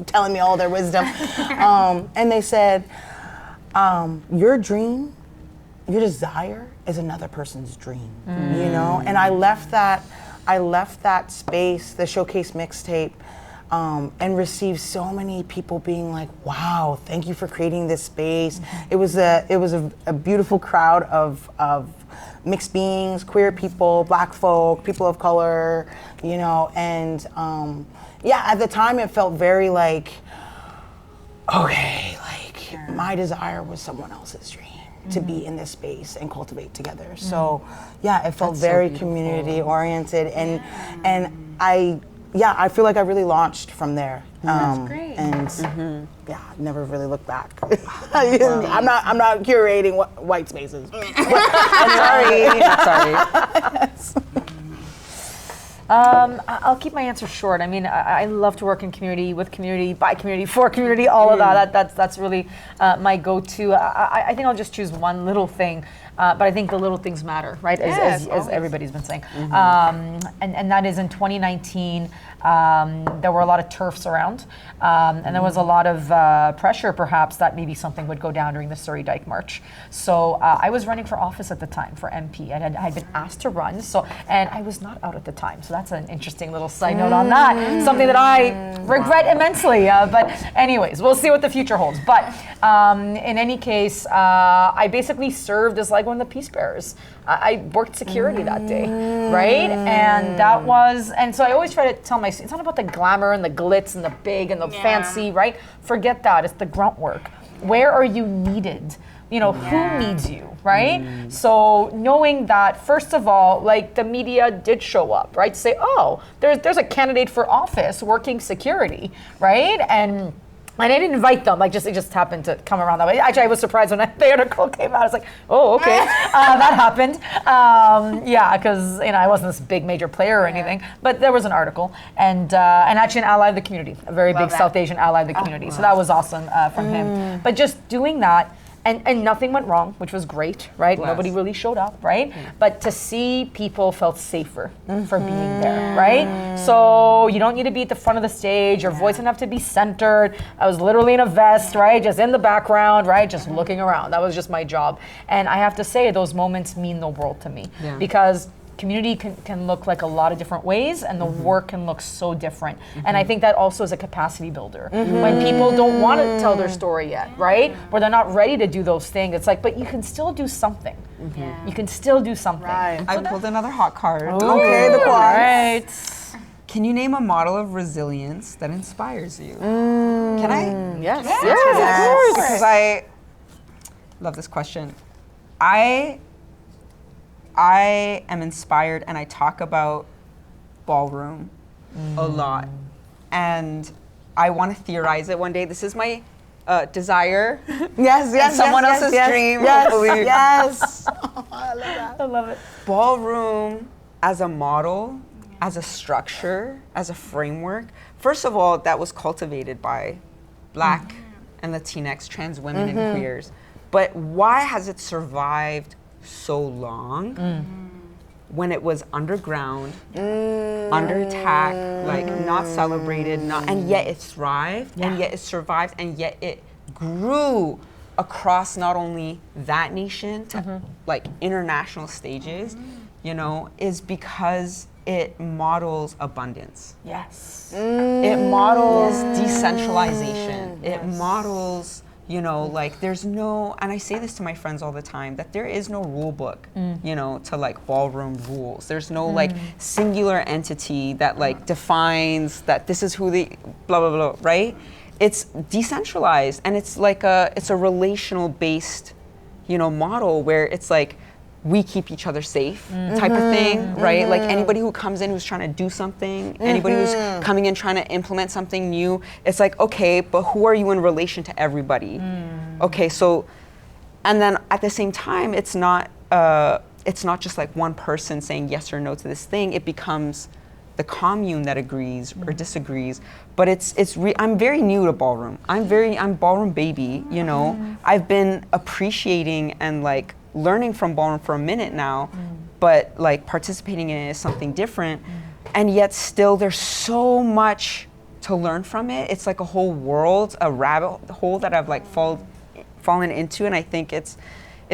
telling me all their wisdom. And they said, your dream, your desire is another person's dream, you know? And I left that space, the showcase mixtape, and received so many people being like, wow, thank you for creating this space. It was a beautiful crowd of mixed beings, queer people, black folk, people of color, you know, and yeah, at the time it felt very like, okay, like my desire was someone else's dream to be in this space and cultivate together. So yeah, it felt very community oriented, and I feel like I really launched from there. That's great. And yeah, never really looked back. I'm not curating white spaces. Sorry. I'll keep my answer short. I mean, I love to work in community, with community, by community, for community, all of that. That's really my go-to. I think I'll just choose one little thing. but I think the little things matter, right? As everybody's been saying. And that is in 2019, there were a lot of turfs around, and there was a lot of pressure, perhaps, that maybe something would go down during the Surrey Dyke March. So I was running for office at the time, for MP, and I'd been asked to run, and I was not out at the time. So that's an interesting little side note on that, something that I regret immensely. But anyways, we'll see what the future holds. But in any case, I basically served as like one of the peace bearers. I worked security that day, right? And that was, and so I always try to tell my students, it's not about the glamour and the glitz and the big and the fancy, right? Forget that, it's the grunt work. Where are you needed? You know, who needs you, right? So knowing that, first of all, like the media did show up, right? To say, oh, there's a candidate for office working security, right? And I didn't invite them, like it just happened to come around that way. Actually, I was surprised when the article came out. I was like, oh, okay, that happened. Yeah, because I wasn't this big major player or anything, but there was an article, and actually an ally of the community, a very big South Asian ally of the community. So that was awesome from him. But just doing that, and nothing went wrong, which was great, right? Bless. Nobody really showed up, right? But to see people felt safer for being there, right? So you don't need to be at the front of the stage. Your voice doesn't have to be centered. I was literally in a vest, right? Just in the background, right? Just looking around. That was just my job. And I have to say, those moments mean the world to me because community can look like a lot of different ways, and the work can look so different. And I think that also is a capacity builder. When people don't want to tell their story yet, right? Where they're not ready to do those things, it's like, but you can still do something. You can still do something. Right. I pulled another hot card. Okay, the quad. Right. Can you name a model of resilience that inspires you? Can I? Yes. Yes. Because I love this question. I am inspired, and I talk about ballroom a lot, and I want to theorize it one day. This is my desire. Yes, someone else's dream. Hopefully. Yes. Oh, I love that. I love it. Ballroom as a model, as a structure, as a framework. First of all, that was cultivated by Black and Latinx trans women and queers. But why has it survived so long when it was underground, under attack, like not celebrated, and yet it thrived, and yet it survived, and yet it grew across not only that nation to like international stages, is because it models abundance. Yes. It models decentralization. It models like there's no, and I say this to my friends all the time, that there is no rule book, to like ballroom rules. There's no like singular entity that like defines that this is who the blah, blah, blah, right? It's decentralized, and it's like it's a relational based, model where it's like, we keep each other safe type of thing, right? Like anybody who comes in who's trying to do something, anybody who's coming in trying to implement something new, it's like, okay, but who are you in relation to everybody? Okay, so, and then at the same time, it's not just like one person saying yes or no to this thing. It becomes the commune that agrees or disagrees. But I'm very new to ballroom. I'm ballroom baby, I've been appreciating and like learning from ballroom for a minute now, but like participating in it is something different. And yet still there's so much to learn from it. It's like a whole world, a rabbit hole that I've like fallen into, and I think it's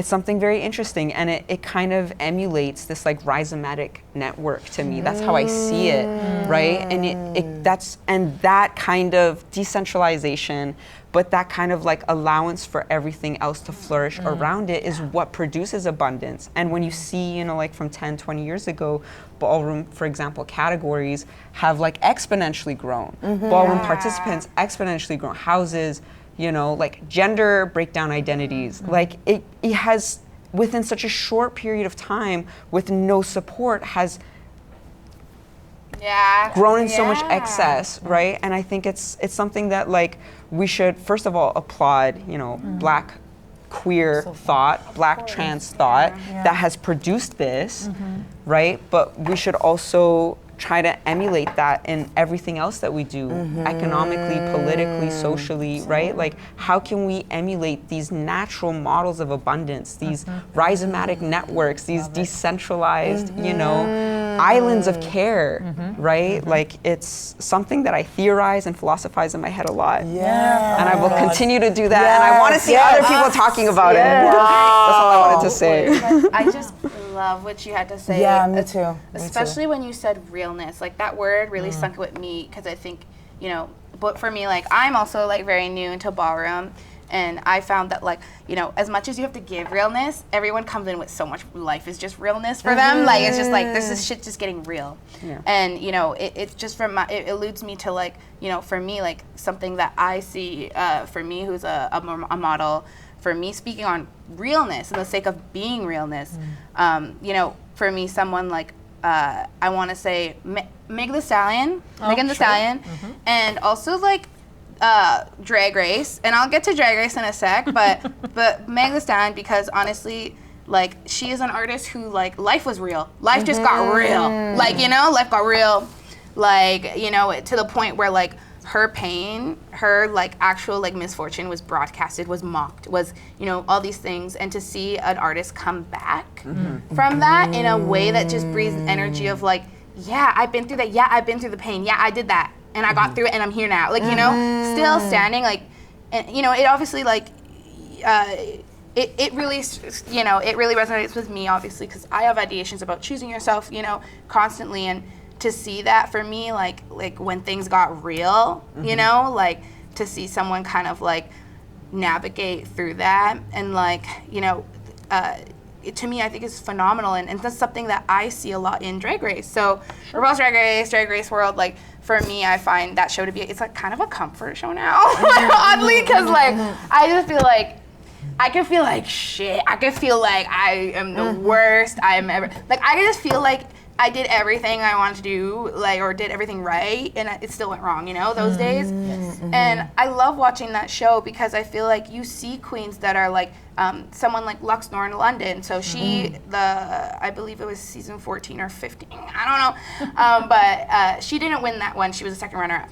something very interesting, and it kind of emulates this like rhizomatic network to me. That's how I see it, right? And that kind of decentralization, but that kind of like allowance for everything else to flourish around it is what produces abundance. And when you see, like from 10, 20 years ago, ballroom, for example, categories have like exponentially grown. Ballroom participants exponentially grown. Houses, like gender breakdown identities, like it has, within such a short period of time, with no support, has grown in so much excess, right? And I think it's something that like we should first of all applaud, Black queer thought, Black trans thought that has produced this, right? But we should also try to emulate that in everything else that we do, economically, politically, socially, right? Like, how can we emulate these natural models of abundance, these rhizomatic networks, these decentralized, you know, islands of care, right? Like, it's something that I theorize and philosophize in my head a lot. Yeah. And I will continue to do that, and I want to see other people talking about it. Wow. That's all I wanted to say. But I just love what you had to say. Yeah, me too. Especially when you said realness. Like, that word really sunk with me, because I think, you know, but for me, like, I'm also like very new into ballroom, and I found that, like, you know, as much as you have to give realness, everyone comes in with so much life is just realness for them. Like, it's just like, there's this shit just getting real. Yeah. And, you know, it's just from my, it alludes me to, like, you know, for me, like, something that I see for me, who's a model, for me, speaking on realness and the sake of being realness, you know, for me, someone like, I want to say Meg the Stallion, Megan the Stallion, and also like Drag Race, and I'll get to Drag Race in a sec, but Meg the Stallion, because honestly, like, she is an artist who, like, life was real. Life just got real. Like, you know, life got real. Like, you know, to the point where, like, her pain, her, like, actual, like, misfortune was broadcasted, was mocked, was, you know, all these things. And to see an artist come back from that in a way that just breathes energy of, like, yeah, I've been through that. Yeah, I've been through the pain. Yeah, I did that. And I got through it, and I'm here now. Like, you know, still standing, like, and, you know, it obviously, like, it really, you know, it really resonates with me, obviously, because I have ideations about choosing yourself, you know, constantly. And to see that for me, like when things got real, you know, like, to see someone kind of, like, navigate through that, and, like, you know, to me, I think is phenomenal, and that's something that I see a lot in Drag Race. So, RuPaul's Drag Race World, like, for me, I find that show to be, it's like kind of a comfort show now, oddly, because, like, I just feel like I can feel like shit. I can feel like I am the worst I am ever. Like, I can just feel like I did everything I wanted to do, like, or did everything right, and it still went wrong, you know, those days. And I love watching that show because I feel like you see queens that are like, someone like Lux Nor in London. So she, I believe it was season 14 or 15, I don't know. But she didn't win that one. She was a second runner-up.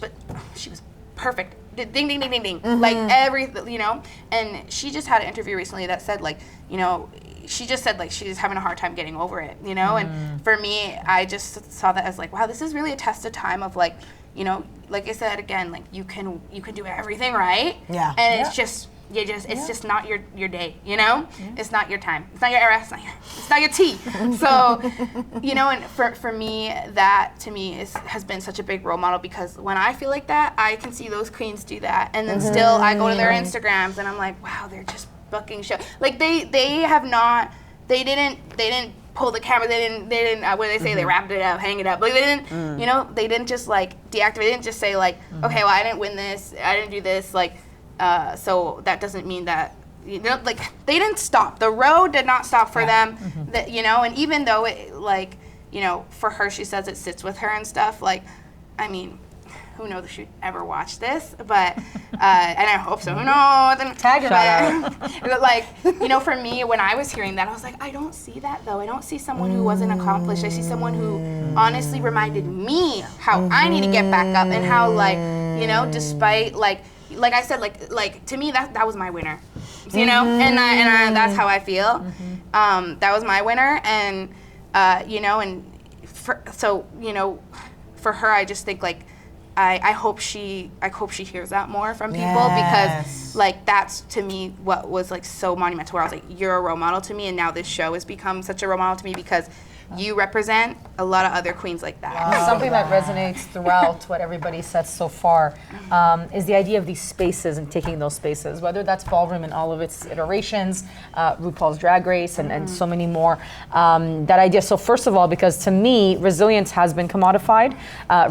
But she was perfect. Ding, ding, ding, ding, ding. Like, you know. And she just had an interview recently that said, like, you know, she just said, like, she's having a hard time getting over it, you know? And for me, I just saw that as, like, wow, this is really a test of time of, like, you know, like I said, again, like, you can do everything right. Yeah. And it's just, it's just not your day, you know? It's not your time. It's not your era. It's not your tea. So, you know, and for me, that to me has been such a big role model, because when I feel like that, I can see those queens do that. And then still I go to their Instagrams and I'm like, wow, they're just fucking show. Like, they didn't pull the camera, they didn't what do they say, they wrapped it up, hang it up. Like, they didn't, you know, they didn't just, like, deactivate, they didn't just say, like, okay, well, I didn't win this, I didn't do this, like, so that doesn't mean that, you know, like, they didn't stop. The road did not stop for them, that, you know, and even though it, like, you know, for her, she says it sits with her and stuff, like, I mean, who knows if she'd ever watch this, but, and I hope so, who knows, then tag her. But, like, you know, for me, when I was hearing that, I was like, I don't see that, though. I don't see someone who wasn't accomplished. I see someone who honestly reminded me how I need to get back up, and how, like, you know, despite, like I said, like to me, that was my winner, you know, and I that's how I feel. That was my winner, and, you know, and so, you know, for her, I just think, like, I hope she hears that more from people, because, like, that's, to me, what was, like, so monumental, where I was like, you're a role model to me, and now this show has become such a role model to me, because you represent a lot of other queens like that. Something that resonates throughout what everybody said so far is the idea of these spaces and taking those spaces, whether that's ballroom in all of its iterations, RuPaul's Drag Race, and so many more. That idea, so first of all, because to me, resilience has been commodified.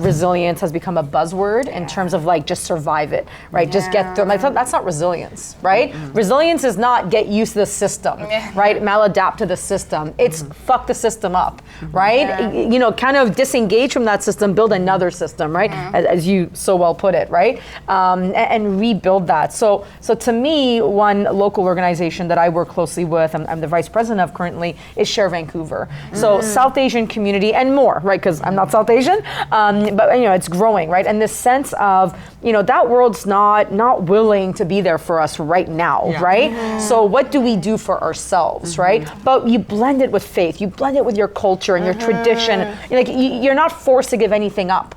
Resilience has become a buzzword in terms of, like, just survive it, right? Just get through. Like, that's not resilience, right? Resilience is not get used to the system, right? Maladapt to the system. It's fuck the system up. up, right? You know, kind of disengage from that system, build another system, right? As you so well put it, right? And rebuild that. So to me, one local organization that I work closely with, I'm the vice president of currently, is Share Vancouver. So South Asian community and more, right? Because I'm not South Asian, but you know, it's growing, right? And this sense of, you know, that world's not willing to be there for us right now, right? So what do we do for ourselves, right? But you blend it with faith, you blend it with your culture and your tradition. Like you're not forced to give anything up.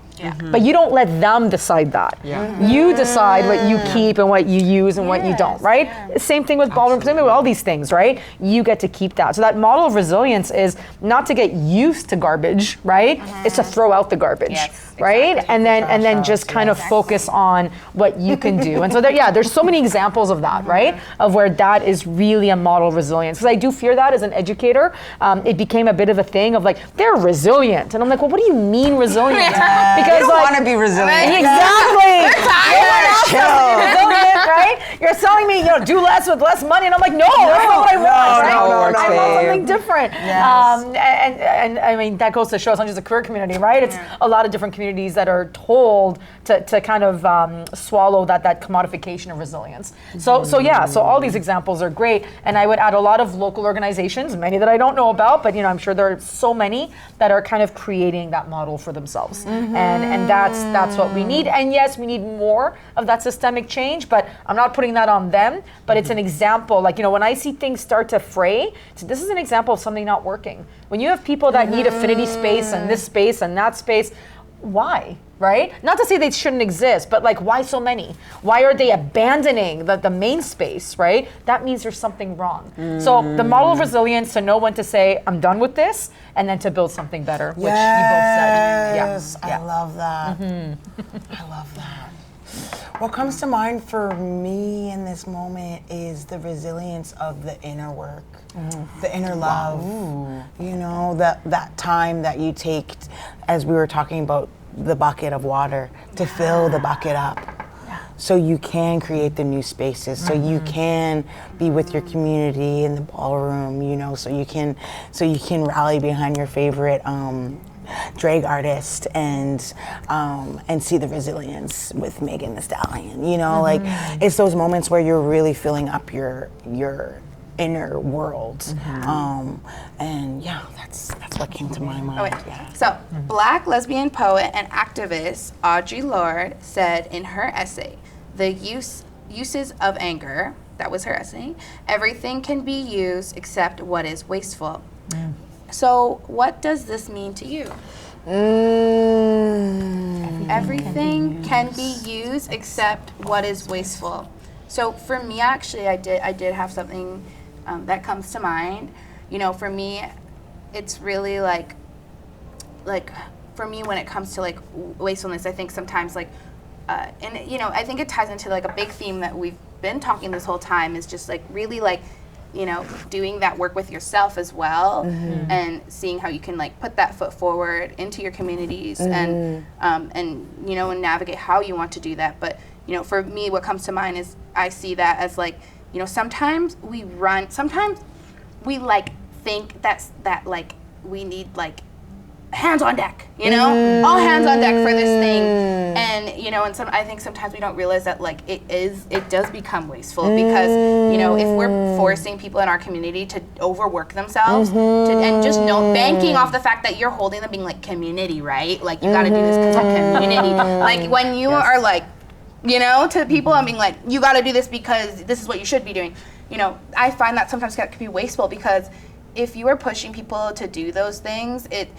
But you don't let them decide that. You decide what you keep and what you use and what you don't, right? Same thing with ballroom, same thing with all these things, right? You get to keep that. So that model of resilience is not to get used to garbage, right? It's to throw out the garbage, right? Exactly. And then just kind of focus on what you can do. And so there's so many examples of that, right? Of where that is really a model of resilience. Because I do fear that as an educator, it became a bit of a thing of like, they're resilient. And I'm like, well, what do you mean resilient? Because You don't want to be resilient. Exactly. Resilient, right? You're telling me, you know, do less with less money, and I'm like, no, that's not what I want. Right? I want something different. And I mean, that goes to show it's not just a queer community, right? It's a lot of different communities that are told to kind of swallow that commodification of resilience. So all these examples are great, and I would add a lot of local organizations, many that I don't know about, but you know, I'm sure there are so many that are kind of creating that model for themselves, and that's what we need. And yes, we need more of that systemic change, but I'm not putting that on them, but it's an example. Like, you know, when I see things start to fray, this is an example of something not working. When you have people that need affinity space and this space and that space, why? Right? Not to say they shouldn't exist, but like, why so many? Why are they abandoning the main space, right? That means there's something wrong. So the model of resilience, to know when to say, I'm done with this, and then to build something better, which you both said. Yes, I love that. I love that. What comes to mind for me in this moment is the resilience of the inner work, the inner love. You know, that time that you take, as we were talking about the bucket of water, to fill the bucket up. So you can create the new spaces, so you can be with your community in the ballroom, you know, so you can rally behind your favorite drag artist and see the resilience with Megan Thee Stallion, you know, like it's those moments where you're really filling up your inner world, and yeah, that's what came to my mind. So, Black lesbian poet and activist Audre Lorde said in her essay, "The uses of anger," that was her essay, "everything can be used except what is wasteful." So, what does this mean to you? Everything can be used except what is wasteful. So, for me, actually, I did have something that comes to mind. You know, for me, it's really like for me, when it comes to like wastefulness, I think sometimes like, and you know, I think it ties into like a big theme that we've been talking this whole time, is just like really like, you know, doing that work with yourself as well, and seeing how you can like put that foot forward into your communities, and you know, and navigate how you want to do that. But you know, for me, what comes to mind is I see that as like, you know, sometimes we like think that like we need like hands on deck, you know, all hands on deck for this thing, and you know, and I think sometimes we don't realize that like it does become wasteful, because you know, if we're forcing people in our community to overwork themselves and just banking off the fact that you're holding them, being like, community, right? Like, you got to do this because of community. Like when you are like, you know, to people and being like, you got to do this because this is what you should be doing. You know, I find that sometimes that could be wasteful, because if you are pushing people to do those things, it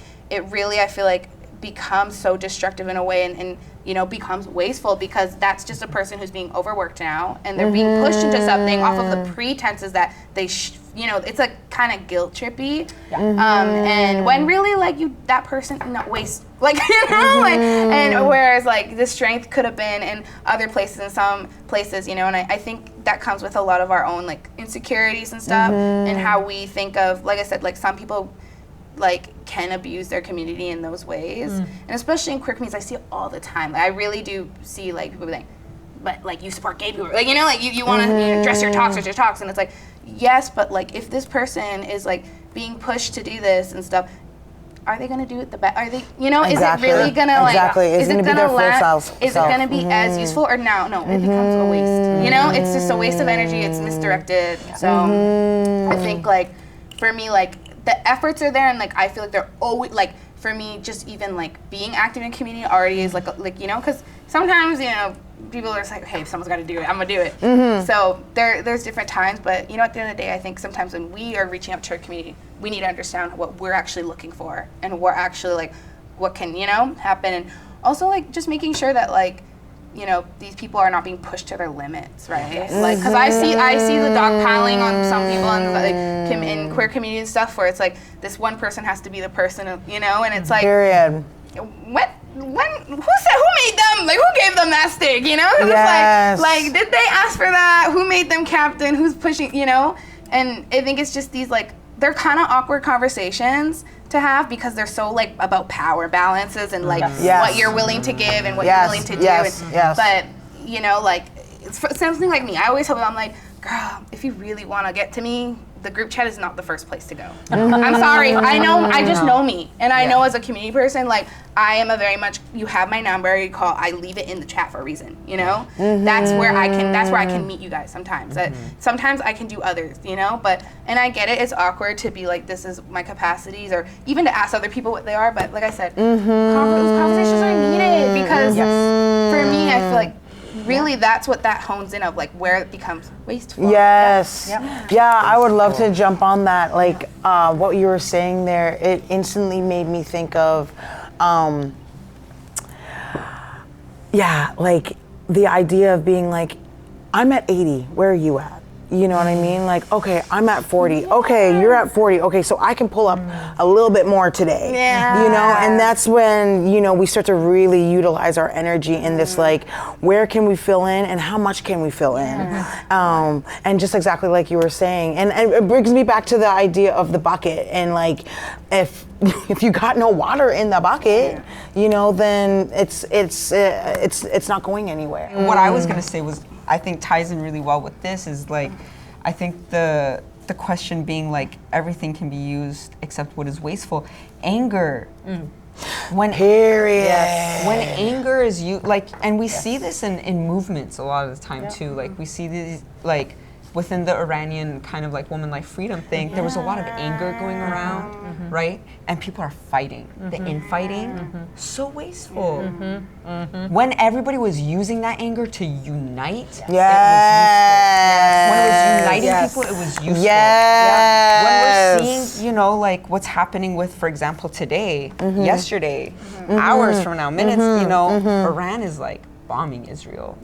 really, I feel like, becomes so destructive in a way, and you know, becomes wasteful, because that's just a person who's being overworked now, and they're being pushed into something off of the pretenses that they you know, it's a kind of guilt trippy, and when really like that person not waste, like, you know, like, and whereas like the strength could have been in other places, in some places, you know, and I think that comes with a lot of our own like insecurities and stuff, and how we think of, like I said, like some people like can abuse their community in those ways, and especially in queer communities, I see it all the time. Like, I really do see like people like, but like, you support gay people, like, you know, like you want to, you know, dress your talks, and it's like, yes, but like if this person is like being pushed to do this and stuff, are they gonna do it the best? Are they, you know, Exactly. is it really gonna like, Exactly. is Is it it gonna be their gonna full last? self- Is it self? gonna be as useful or no? It becomes a waste. You know, it's just a waste of energy. It's misdirected. So I think like for me, like the efforts are there, and like I feel like they're always like for me, just even like being active in community already is like you know, because sometimes you know people are just like, hey, if someone's got to do it, I'm gonna do it. So there's different times, but you know, at the end of the day, I think sometimes when we are reaching out to our community, we need to understand what we're actually looking for and what actually like what can, you know, happen, and also like just making sure that like, you know, these people are not being pushed to their limits, right? Like, because I see the dogpiling on some people and like in queer community and stuff, where it's like this one person has to be the person, you know, and it's like, Period. who made them? Like, who gave them that stick? You know? 'Cause Yes. it's like, did they ask for that? Who made them captain? Who's pushing? You know? And I think it's just these like they're kind of awkward conversations to have because they're so like about power balances and like Yes. what you're willing to give and what Yes, you're willing to do. yes, And, yes. But you know, like it's something like me. I always tell them, I'm like, girl, if you really want to get to me, the group chat is not the first place to go. I'm sorry. I just know me. And I know as a community person, like, I am a very much, you have my number, you call, I leave it in the chat for a reason, you know? That's where I can meet you guys sometimes. Sometimes I can do others, you know? But, and I get it, it's awkward to be like, this is my capacities, or even to ask other people what they are, but like I said, those conversations are needed because for me, I feel like, really, that's what that hones in of, like where it becomes wasteful. Yes. Yeah, I would love to jump on that. Like what you were saying there, it instantly made me think of, like the idea of being like, I'm at 80, where are you at? You know what I mean? Like, okay, I'm at 40. Okay, you're at 40. Okay, so I can pull up a little bit more today. Yeah. You know, and that's when, you know, we start to really utilize our energy in this, like, where can we fill in and how much can we fill in? And just exactly like you were saying. And it brings me back to the idea of the bucket. And like, if you got no water in the bucket, you know, then it's not going anywhere. What I was gonna say was, I think ties in really well with this is like, I think the question being like, everything can be used except what is wasteful. Anger. When when anger is like, and we see this in movements a lot of the time too. Like we see these like within the Iranian kind of like woman life freedom thing, there was a lot of anger going around, right? And people are fighting. The infighting, so wasteful. When everybody was using that anger to unite, it was useful. When it was uniting people, it was useful. When we're seeing, you know, like what's happening with, for example, today, yesterday, hours from now, minutes, you know, Iran is like bombing Israel,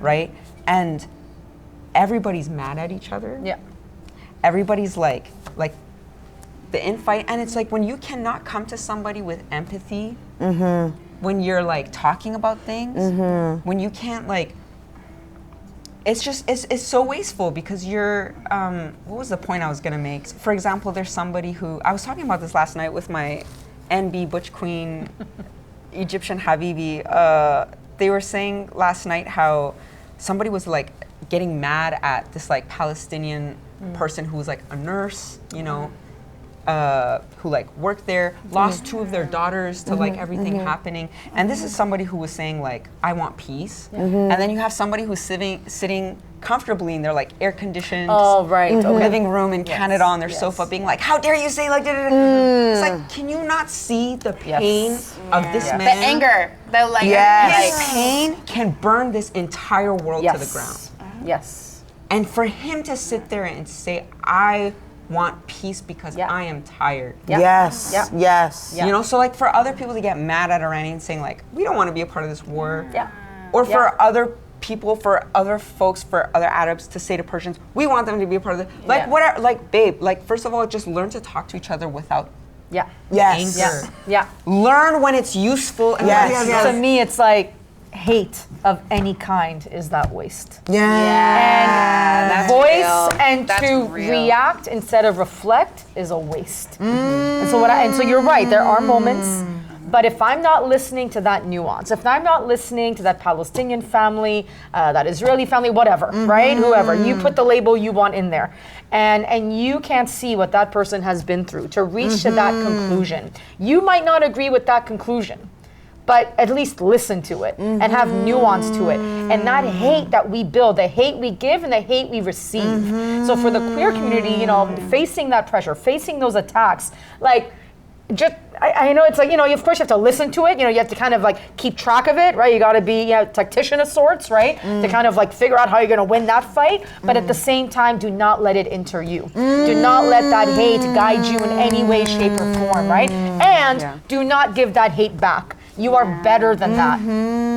right? And everybody's mad at each other. Everybody's like the infight, and it's like when you cannot come to somebody with empathy, when you're like talking about things, when you can't like, it's just it's so wasteful because you're what was the point I was gonna make? For example, there's somebody who I was talking about this last night with my NB Butch Queen Egyptian Habibi. They were saying last night how somebody was like getting mad at this like Palestinian person who was like a nurse, you know, who like worked there, lost 2 of their daughters to like everything happening. And this is somebody who was saying like, I want peace. And then you have somebody who's sitting comfortably in their like air conditioned living room in Canada on their sofa being like, how dare you say like, it's like, can you not see the pain of this man? The anger, the like, His pain can burn this entire world to the ground. And for him to sit there and say, I want peace because I am tired. Yes. You know, so like for other people to get mad at Iranians saying like, we don't want to be a part of this war. Or for other people, for other folks, for other Arabs to say to Persians, we want them to be a part of it. Like whatever, like babe, like first of all, just learn to talk to each other without anger. Learn when it's useful. And To me, it's like hate of any kind is that waste. And that's voice real. and That's to real. react instead of reflect is a waste. And so you're right. There are moments But if I'm not listening to that nuance, if I'm not listening to that Palestinian family, that Israeli family, whatever, right? Whoever, you put the label you want in there. And you can't see what that person has been through to reach to that conclusion. You might not agree with that conclusion, but at least listen to it and have nuance to it. And that hate that we build, the hate we give and the hate we receive. So for the queer community, you know, facing that pressure, facing those attacks, like, just, I know it's like, you know, of course you have to listen to it, you know, you have to kind of like keep track of it, right? You got to be a tactician of sorts, right? To kind of like figure out how you're going to win that fight. But at the same time, do not let it enter you. Do not let that hate guide you in any way, shape, or form, right? And do not give that hate back. You are better than that.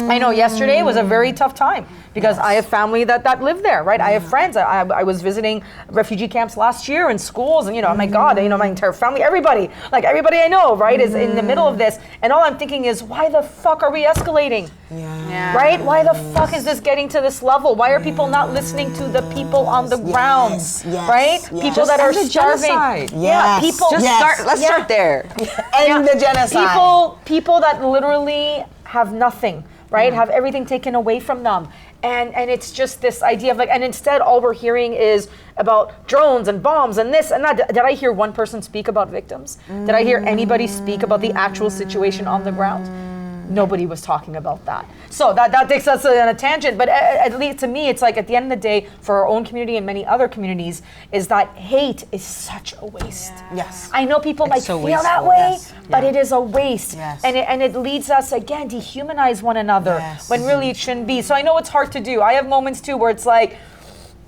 I know yesterday was a very tough time because I have family that live there, right? I have friends. I was visiting refugee camps last year and schools, and you know, oh my God, you know, my entire family, everybody I know, right, is in the middle of this. And all I'm thinking is, why the fuck are we escalating? Right? Why the fuck is this getting to this level? Why are people not listening to the people on the ground? Right? People that are starving. Yeah, people. Let's start there. End the genocide. People that literally have nothing, right? Have everything taken away from them. And it's just this idea of like, and instead all we're hearing is about drones and bombs and this and that. Did I hear one person speak about victims? Did I hear anybody speak about the actual situation on the ground? Nobody was talking about that. So that takes us on a tangent, but at least to me, it's like at the end of the day, for our own community and many other communities, is that hate is such a waste. Yes. I know people might feel that way, but it is a waste. And it leads us, again, dehumanize one another when really it shouldn't be. So I know it's hard to do. I have moments too where it's like,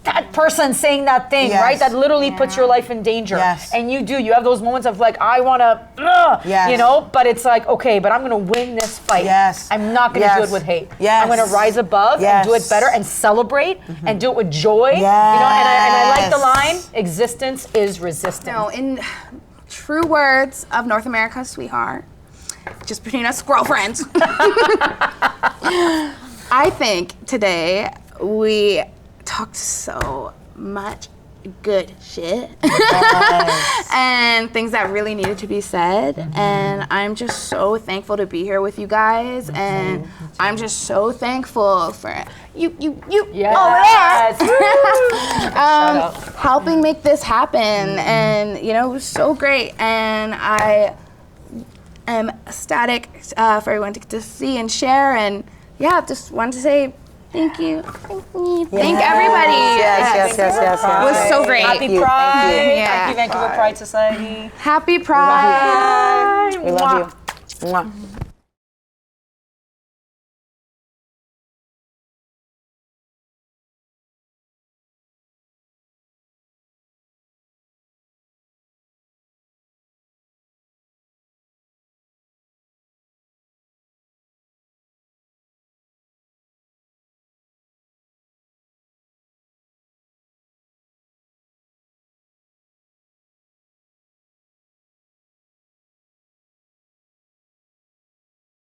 that person saying that thing, right? That literally puts your life in danger. And you have those moments of like, I want to, you know, but it's like, okay, but I'm going to win this fight. I'm not going to do it with hate. I'm going to rise above and do it better and celebrate and do it with joy. You know, and I like the line, existence is resistance. No, in true words of North America's sweetheart, just between us squirrel friends, I think today we talked so much good shit and things that really needed to be said, and I'm just so thankful to be here with you guys, and I'm just so thankful for you over there helping make this happen, and you know, it was so great, and I am ecstatic for everyone to get to see and share, and just wanted to say thank you. Thank everybody. Yes. It was so great. Happy Pride. Thank you, Vancouver Pride Society. Happy Pride. We love you. Mwah.